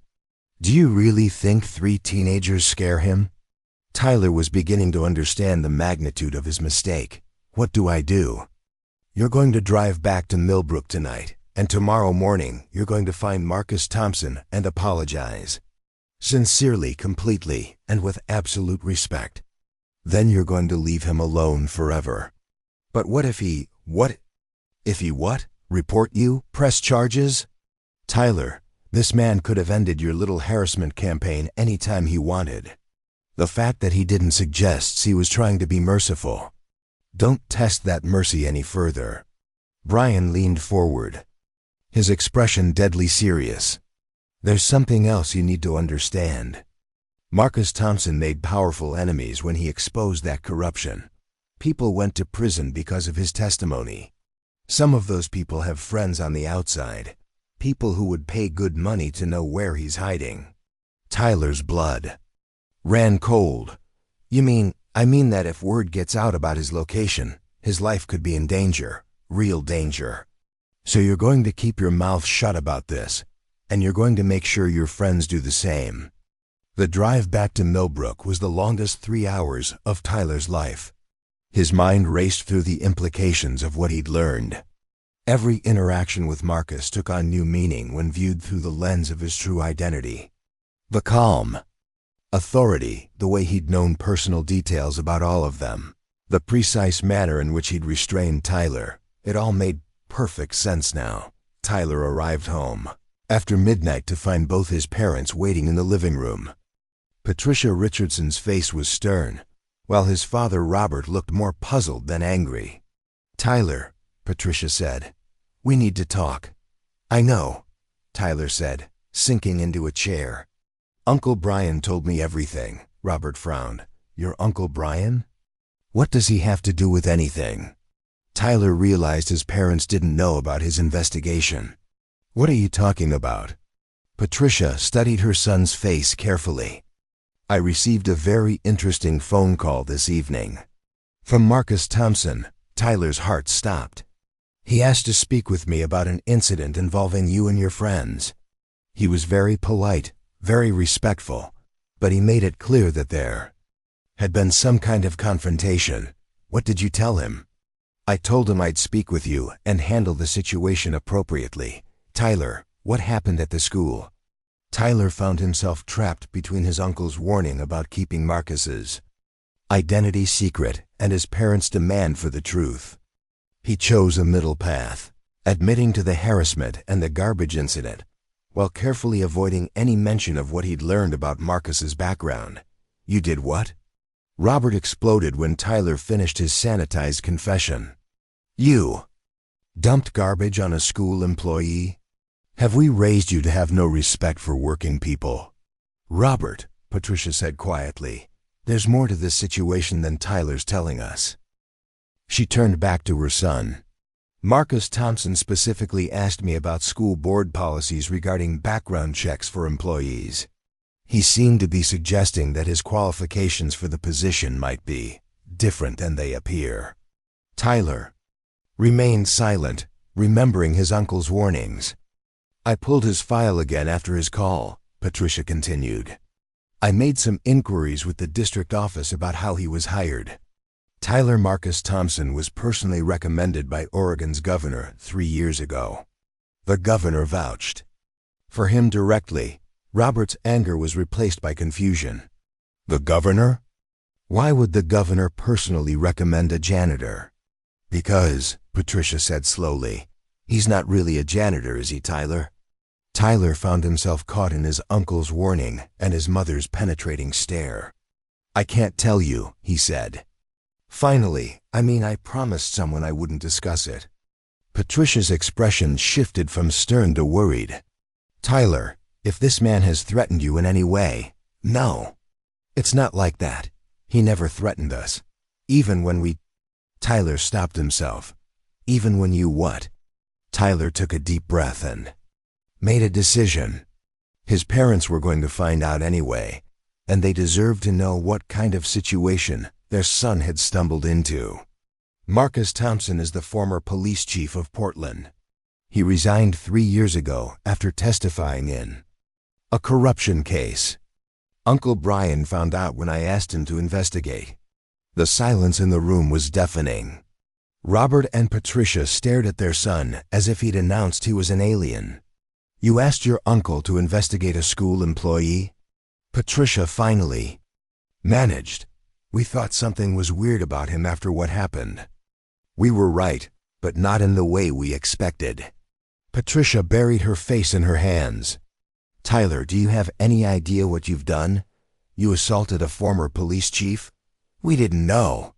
"Do you really think 3 teenagers scare him?" Tyler was beginning to understand the magnitude of his mistake. "What do I do?" "You're going to drive back to Millbrook tonight, and tomorrow morning you're going to find Marcus Thompson and apologize. Sincerely, completely, and with absolute respect. Then you're going to leave him alone forever." "But what if he what? Report you? Press charges?" "Tyler, this man could have ended your little harassment campaign any time he wanted. The fact that he didn't suggests he was trying to be merciful. Don't test that mercy any further." Brian leaned forward, his expression deadly serious. "There's something else you need to understand. Marcus Thompson made powerful enemies when he exposed that corruption. People went to prison because of his testimony. Some of those people have friends on the outside, people who would pay good money to know where he's hiding." Tyler's blood ran cold. I mean that if word gets out about his location, his life could be in danger, real danger. So you're going to keep your mouth shut about this, and you're going to make sure your friends do the same." The drive back to Millbrook was the longest 3 hours of Tyler's life. His mind raced through the implications of what he'd learned. Every interaction with Marcus took on new meaning when viewed through the lens of his true identity. The calm, authority, the way he'd known personal details about all of them, the precise manner in which he'd restrained Tyler, it all made perfect sense now. Tyler arrived home after midnight to find both his parents waiting in the living room. Patricia Richardson's face was stern, while his father Robert looked more puzzled than angry. "Tyler," Patricia said, "we need to talk." "I know," Tyler said, sinking into a chair. "Uncle Brian told me everything," Robert frowned. "Your Uncle Brian? What does he have to do with anything?" Tyler realized his parents didn't know about his investigation. "What are you talking about?" Patricia studied her son's face carefully. "I received a very interesting phone call this evening. From Marcus Thompson." Tyler's heart stopped. "He asked to speak with me about an incident involving you and your friends. He was very polite, very respectful, but he made it clear that there had been some kind of confrontation." "What did you tell him?" "I told him I'd speak with you and handle the situation appropriately." "Tyler, what happened at the school?" Tyler found himself trapped between his uncle's warning about keeping Marcus's identity secret and his parents' demand for the truth. He chose a middle path, admitting to the harassment and the garbage incident, while carefully avoiding any mention of what he'd learned about Marcus's background. "You did what?" Robert exploded when Tyler finished his sanitized confession. You dumped garbage on a school employee? Have we raised you to have no respect for working people? Robert, Patricia said quietly, there's more to this situation than Tyler's telling us. She turned back to her son. Marcus Thompson specifically asked me about school board policies regarding background checks for employees. He seemed to be suggesting that his qualifications for the position might be different than they appear. Tyler remained silent, remembering his uncle's warnings. I pulled his file again after his call, Patricia continued. I made some inquiries with the district office about how he was hired. Tyler Marcus Thompson was personally recommended by Oregon's governor 3 years ago. The governor vouched for him directly. Robert's anger was replaced by confusion. The governor? Why would the governor personally recommend a janitor? Because, Patricia said slowly, he's not really a janitor, is he, Tyler? Tyler found himself caught in his uncle's warning and his mother's penetrating stare. I can't tell you, he said. Finally, I promised someone I wouldn't discuss it. Patricia's expression shifted from stern to worried. Tyler, if this man has threatened you in any way, no. It's not like that. He never threatened us. Even when we... Tyler stopped himself. Even when you what? Tyler took a deep breath and made a decision. His parents were going to find out anyway, and they deserved to know what kind of situation their son had stumbled into. Marcus Thompson is the former police chief of Portland. He resigned 3 years ago after testifying in a corruption case. Uncle Brian found out when I asked him to investigate. The silence in the room was deafening. Robert and Patricia stared at their son as if he'd announced he was an alien. You asked your uncle to investigate a school employee? Patricia finally managed. We thought something was weird about him after what happened. We were right, but not in the way we expected. Patricia buried her face in her hands. Tyler, do you have any idea what you've done? You assaulted a former police chief? We didn't know.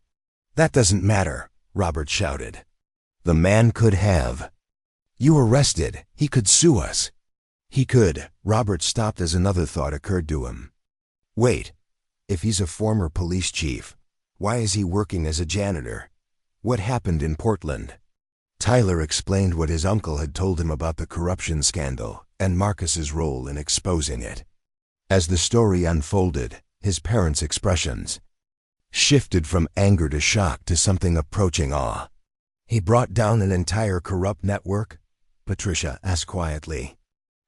That doesn't matter, Robert shouted. The man could have. You arrested. He could sue us. He could. Robert stopped as another thought occurred to him. Wait, if he's a former police chief, why is he working as a janitor? What happened in Portland? Tyler explained what his uncle had told him about the corruption scandal and Marcus's role in exposing it. As the story unfolded, his parents' expressions shifted from anger to shock to something approaching awe. He brought down an entire corrupt network? Patricia asked quietly.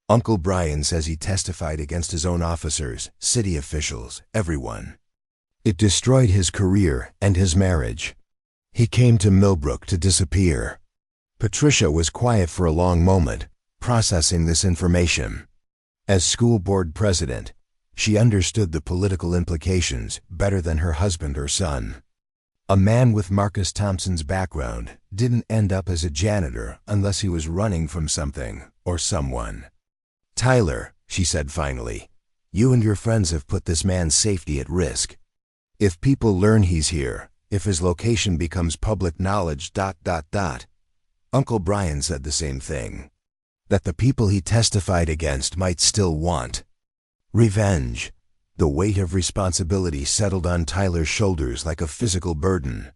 Uncle Brian says he testified against his own officers, city officials, everyone. It destroyed his career and his marriage. He came to Millbrook to disappear. Patricia was quiet for a long moment, processing this information. As school board president, she understood the political implications better than her husband or son. A man with Marcus Thompson's background didn't end up as a janitor unless he was running from something or someone. Tyler, she said finally, you and your friends have put this man's safety at risk. If people learn he's here, if his location becomes public knowledge... Uncle Brian said the same thing. That the people he testified against might still want revenge. The weight of responsibility settled on Tyler's shoulders like a physical burden.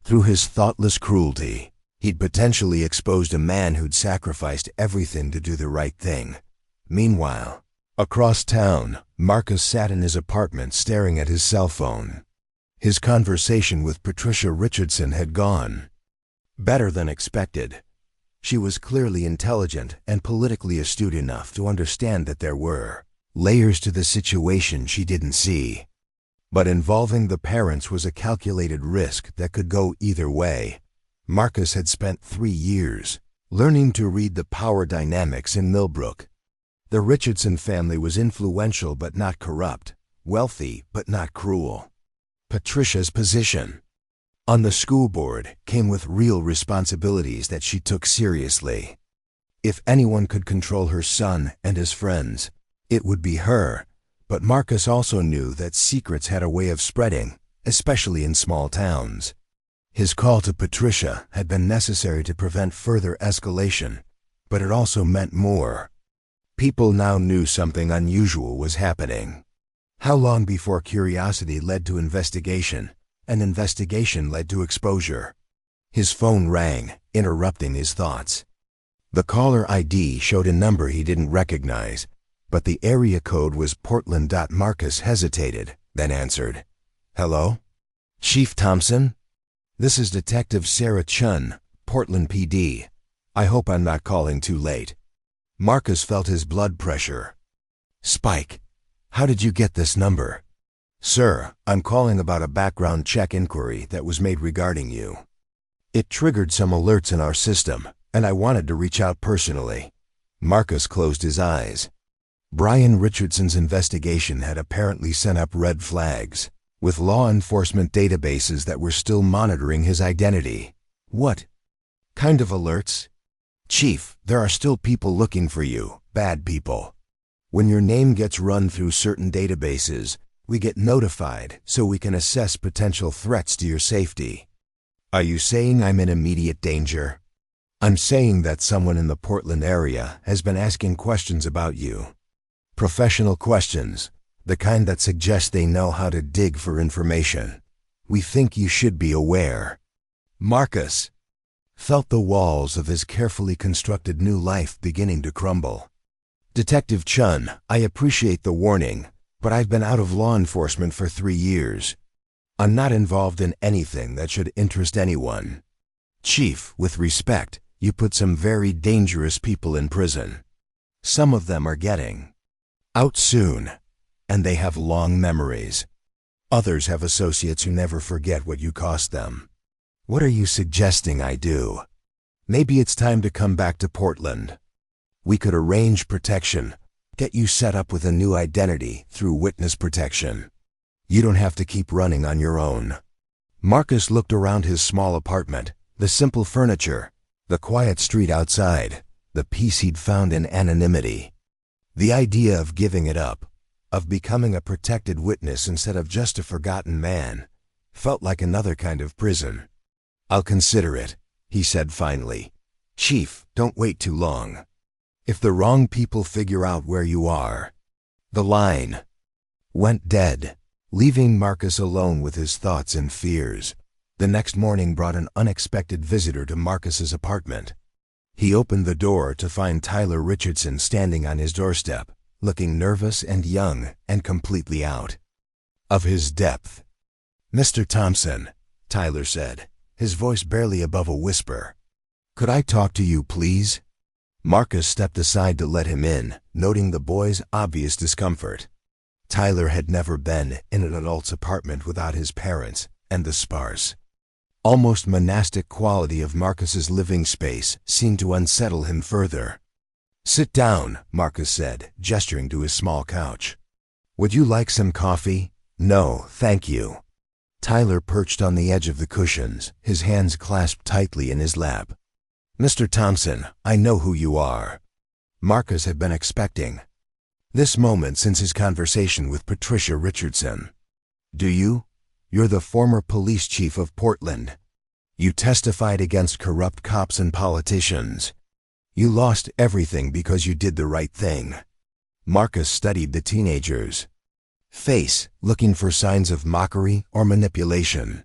Through his thoughtless cruelty, he'd potentially exposed a man who'd sacrificed everything to do the right thing. Meanwhile, across town, Marcus sat in his apartment staring at his cell phone. His conversation with Patricia Richardson had gone better than expected. She was clearly intelligent and politically astute enough to understand that there were layers to the situation she didn't see. But involving the parents was a calculated risk that could go either way. Marcus had spent 3 years learning to read the power dynamics in Millbrook. The Richardson family was influential but not corrupt, wealthy but not cruel. Patricia's position on the school board came with real responsibilities that she took seriously. If anyone could control her son and his friends, it would be her. But Marcus also knew that secrets had a way of spreading, especially in small towns. His call to Patricia had been necessary to prevent further escalation, but it also meant more. People now knew something unusual was happening. How long before curiosity led to investigation, and investigation led to exposure? His phone rang, interrupting his thoughts. The caller ID showed a number he didn't recognize, but the area code was Portland. Marcus hesitated, then answered. Hello? Chief Thompson? This is Detective Sarah Chun, Portland PD. I hope I'm not calling too late. Marcus felt his blood pressure. Spike, how did you get this number? Sir, I'm calling about a background check inquiry that was made regarding you. It triggered some alerts in our system, and I wanted to reach out personally. Marcus closed his eyes. Brian Richardson's investigation had apparently sent up red flags, with law enforcement databases that were still monitoring his identity. What kind of alerts? Chief, there are still people looking for you, bad people. When your name gets run through certain databases, we get notified so we can assess potential threats to your safety. Are you saying I'm in immediate danger? I'm saying that someone in the Portland area has been asking questions about you. Professional questions, the kind that suggest they know how to dig for information. We think you should be aware. Marcus felt the walls of his carefully constructed new life beginning to crumble. Detective Chun, I appreciate the warning, but I've been out of law enforcement for 3 years. I'm not involved in anything that should interest anyone. Chief, with respect, you put some very dangerous people in prison. Some of them are getting out soon, and they have long memories. Others have associates who never forget what you cost them. What are you suggesting I do? Maybe it's time to come back to Portland. We could arrange protection, get you set up with a new identity through witness protection. You don't have to keep running on your own. Marcus looked around his small apartment, the simple furniture, the quiet street outside, the peace he'd found in anonymity. The idea of giving it up, of becoming a protected witness instead of just a forgotten man, felt like another kind of prison. I'll consider it, he said finally. Chief, don't wait too long. If the wrong people figure out where you are. The line went dead, leaving Marcus alone with his thoughts and fears. The next morning brought an unexpected visitor to Marcus's apartment. He opened the door to find Tyler Richardson standing on his doorstep, looking nervous and young and completely out of his depth. Mr. Thompson, Tyler said, his voice barely above a whisper. Could I talk to you, please? Marcus stepped aside to let him in, noting the boy's obvious discomfort. Tyler had never been in an adult's apartment without his parents, and the sparse, almost monastic quality of Marcus's living space seemed to unsettle him further. Sit down, Marcus said, gesturing to his small couch. Would you like some coffee? No, thank you. Tyler perched on the edge of the cushions, his hands clasped tightly in his lap. Mr. Thompson, I know who you are. Marcus had been expecting this moment since his conversation with Patricia Richardson. Do you? You're the former police chief of Portland. You testified against corrupt cops and politicians. You lost everything because you did the right thing. Marcus studied the teenager's face, looking for signs of mockery or manipulation.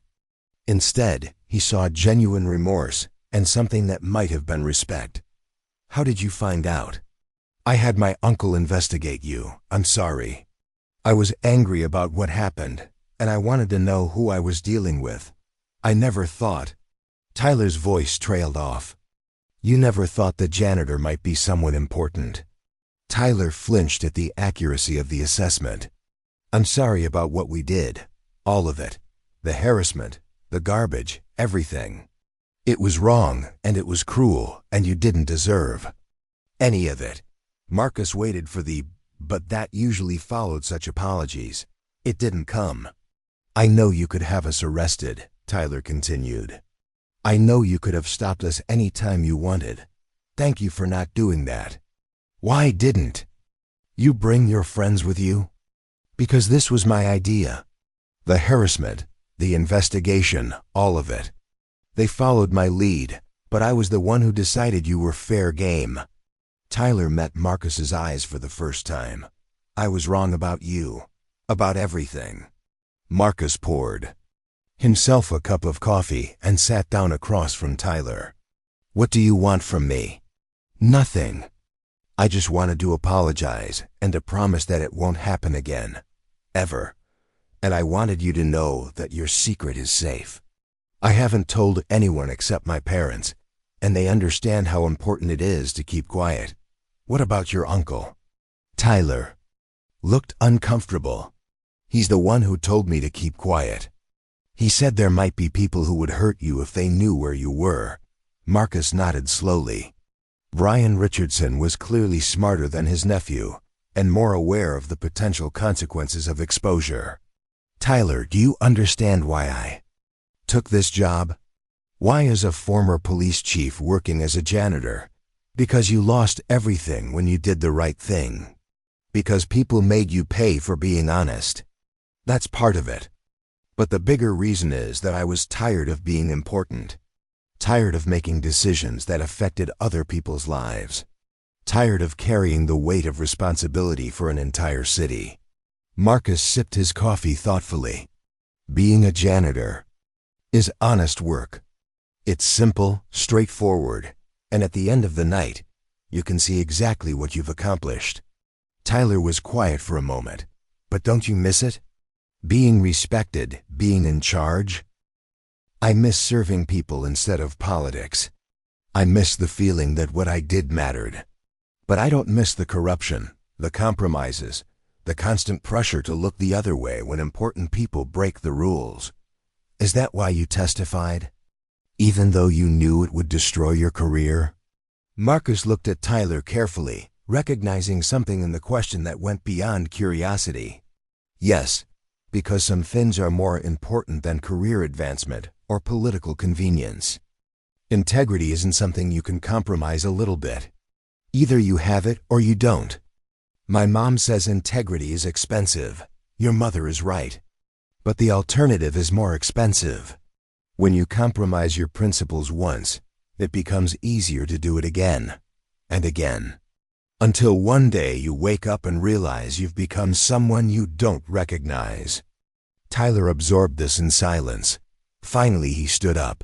Instead, he saw genuine remorse and something that might have been respect. How did you find out? I had my uncle investigate you. I'm sorry. I was angry about what happened, and I wanted to know who I was dealing with. I never thought. Tyler's voice trailed off. You never thought the janitor might be someone important. Tyler flinched at the accuracy of the assessment. I'm sorry about what we did. All of it. The harassment, the garbage, everything. It was wrong, and it was cruel, and you didn't deserve any of it. Marcus waited for the but that usually followed such apologies. It didn't come. I know you could have us arrested, Tyler continued. I know you could have stopped us any time you wanted. Thank you for not doing that. Why didn't you bring your friends with you? Because this was my idea. The harassment, the investigation, all of it. They followed my lead, but I was the one who decided you were fair game. Tyler met Marcus's eyes for the first time. I was wrong about you. About everything. Marcus poured himself a cup of coffee and sat down across from Tyler. What do you want from me? Nothing. I just wanted to apologize and to promise that it won't happen again. Ever. And I wanted you to know that your secret is safe. I haven't told anyone except my parents, and they understand how important it is to keep quiet. What about your uncle? Tyler looked uncomfortable. He's the one who told me to keep quiet. He said there might be people who would hurt you if they knew where you were. Marcus nodded slowly. Brian Richardson was clearly smarter than his nephew, and more aware of the potential consequences of exposure. Tyler, do you understand why I took this job? Why is a former police chief working as a janitor? Because you lost everything when you did the right thing. Because people made you pay for being honest. That's part of it. But the bigger reason is that I was tired of being important. Tired of making decisions that affected other people's lives. Tired of carrying the weight of responsibility for an entire city. Marcus sipped his coffee thoughtfully. Being a janitor is honest work. It's simple, straightforward, and at the end of the night, you can see exactly what you've accomplished. Tyler was quiet for a moment. But don't you miss it? Being respected, being in charge? I miss serving people instead of politics. I miss the feeling that what I did mattered. But I don't miss the corruption, the compromises, the constant pressure to look the other way when important people break the rules. Is that why you testified? Even though you knew it would destroy your career? Marcus looked at Tyler carefully, recognizing something in the question that went beyond curiosity. Yes, because some things are more important than career advancement or political convenience. Integrity isn't something you can compromise a little bit. Either you have it or you don't. My mom says integrity is expensive. Your mother is right. But the alternative is more expensive. When you compromise your principles once, it becomes easier to do it again and again. Until one day you wake up and realize you've become someone you don't recognize. Tyler absorbed this in silence. Finally, he stood up.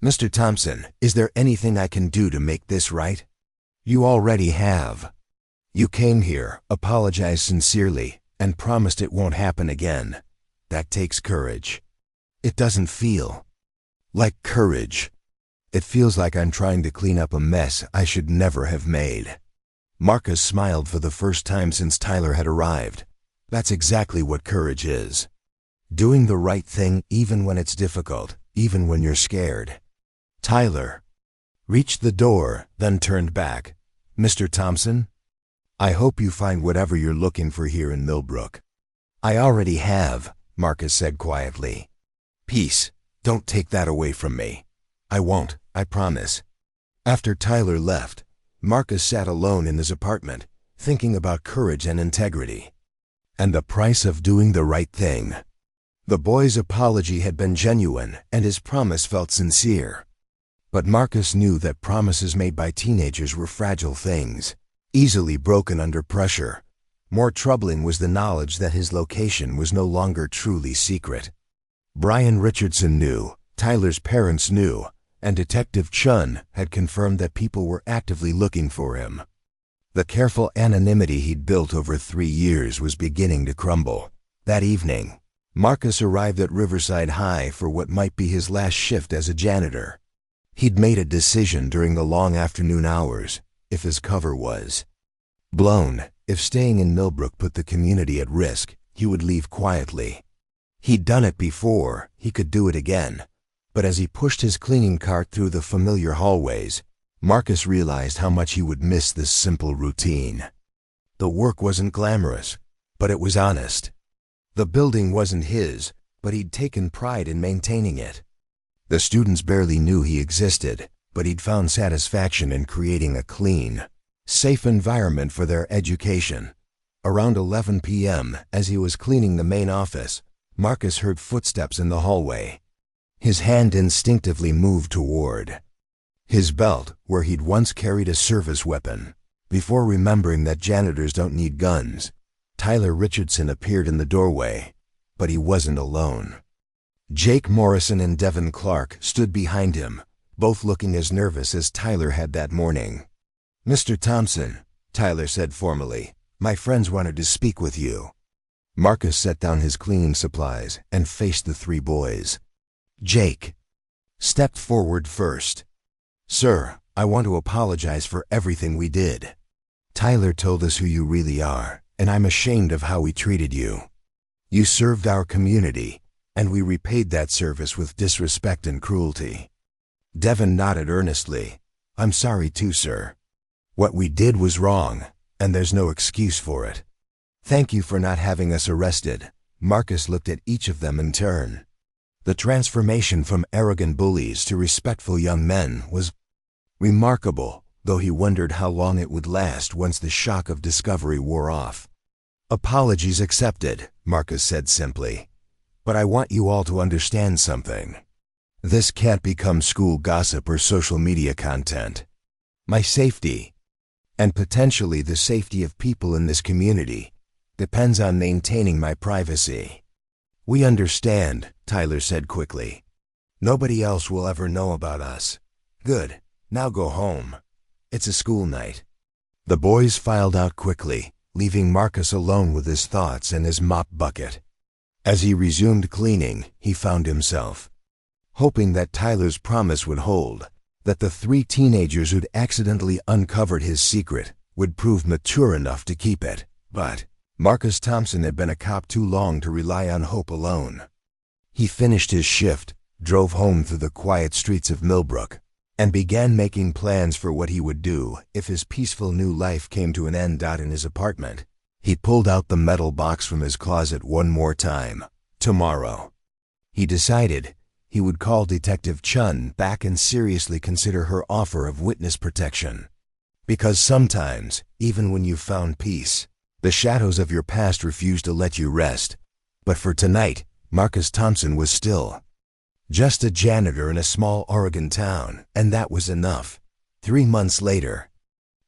Mr. Thompson, is there anything I can do to make this right? You already have. You came here, apologized sincerely, and promised it won't happen again. That takes courage. It doesn't feel like courage. It feels like I'm trying to clean up a mess I should never have made. Marcus smiled for the first time since Tyler had arrived. That's exactly what courage is. Doing the right thing even when it's difficult, even when you're scared. Tyler reached the door, then turned back. Mr. Thompson, I hope you find whatever you're looking for here in Millbrook. I already have, Marcus said quietly. Peace, don't take that away from me. I won't, I promise. After Tyler left, Marcus sat alone in his apartment, thinking about courage and integrity. And the price of doing the right thing. The boy's apology had been genuine, and his promise felt sincere. But Marcus knew that promises made by teenagers were fragile things, easily broken under pressure. More troubling was the knowledge that his location was no longer truly secret. Brian Richardson knew, Tyler's parents knew, and Detective Chun had confirmed that people were actively looking for him. The careful anonymity he'd built over 3 years was beginning to crumble. That evening, Marcus arrived at Riverside High for what might be his last shift as a janitor. He'd made a decision during the long afternoon hours, if his cover was blown, if staying in Millbrook put the community at risk, he would leave quietly. He'd done it before, he could do it again. But as he pushed his cleaning cart through the familiar hallways, Marcus realized how much he would miss this simple routine. The work wasn't glamorous, but it was honest. The building wasn't his, but he'd taken pride in maintaining it. The students barely knew he existed, but he'd found satisfaction in creating a clean, safe environment for their education. Around 11 p.m., as he was cleaning the main office, Marcus heard footsteps in the hallway. His hand instinctively moved toward his belt, where he'd once carried a service weapon. Before remembering that janitors don't need guns, Tyler Richardson appeared in the doorway, but he wasn't alone. Jake Morrison and Devin Clark stood behind him, both looking as nervous as Tyler had that morning. "Mr. Thompson," Tyler said formally, "my friends wanted to speak with you." Marcus set down his cleaning supplies and faced the three boys. Jake stepped forward first. "Sir, I want to apologize for everything we did. Tyler told us who you really are, and I'm ashamed of how we treated you. You served our community, and we repaid that service with disrespect and cruelty." Devin nodded earnestly. "I'm sorry too, sir. What we did was wrong, and there's no excuse for it. Thank you for not having us arrested." Marcus looked at each of them in turn. The transformation from arrogant bullies to respectful young men was remarkable, though he wondered how long it would last once the shock of discovery wore off. "Apologies accepted," Marcus said simply. "But I want you all to understand something. This can't become school gossip or social media content. My safety, and potentially the safety of people in this community, depends on maintaining my privacy." "We understand," Tyler said quickly. "Nobody else will ever know about us." "Good. Now go home. It's a school night." The boys filed out quickly, leaving Marcus alone with his thoughts and his mop bucket. As he resumed cleaning, he found himself hoping that Tyler's promise would hold, that the three teenagers who'd accidentally uncovered his secret would prove mature enough to keep it. But Marcus Thompson had been a cop too long to rely on hope alone. He finished his shift, drove home through the quiet streets of Millbrook, and began making plans for what he would do if his peaceful new life came to an end. In his apartment, he pulled out the metal box from his closet one more time. Tomorrow, he decided, he would call Detective Chun back and seriously consider her offer of witness protection. Because sometimes, even when you've found peace, the shadows of your past refuse to let you rest. But for tonight, Marcus Thompson was still just a janitor in a small Oregon town, and that was enough. 3 months later,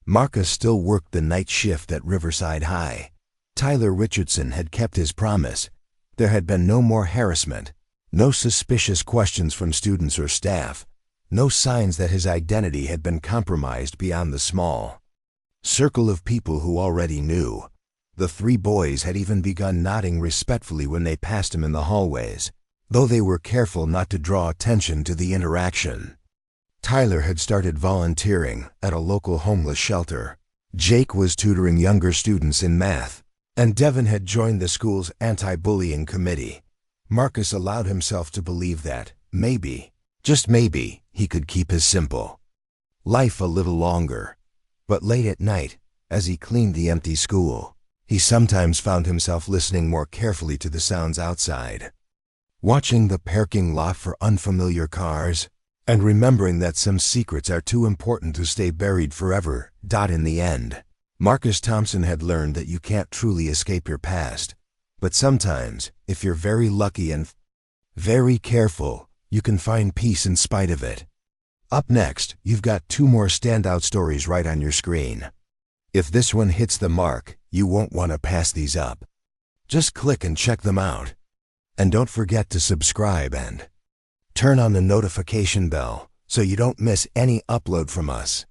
Marcus still worked the night shift at Riverside High. Tyler Richardson had kept his promise. There had been no more harassment, no suspicious questions from students or staff, no signs that his identity had been compromised beyond the small circle of people who already knew. The three boys had even begun nodding respectfully when they passed him in the hallways, though they were careful not to draw attention to the interaction. Tyler had started volunteering at a local homeless shelter. Jake was tutoring younger students in math, and Devin had joined the school's anti-bullying committee. Marcus allowed himself to believe that, maybe, just maybe, he could keep his simple life a little longer. But late at night, as he cleaned the empty school, he sometimes found himself listening more carefully to the sounds outside, watching the parking lot for unfamiliar cars, and remembering that some secrets are too important to stay buried forever. In the end, Marcus Thompson had learned that you can't truly escape your past, but sometimes, if you're very lucky and very careful, you can find peace in spite of it. Up next, you've got 2 more standout stories right on your screen. If this one hits the mark, you won't want to pass these up. Just click and check them out. And don't forget to subscribe and turn on the notification bell so you don't miss any upload from us.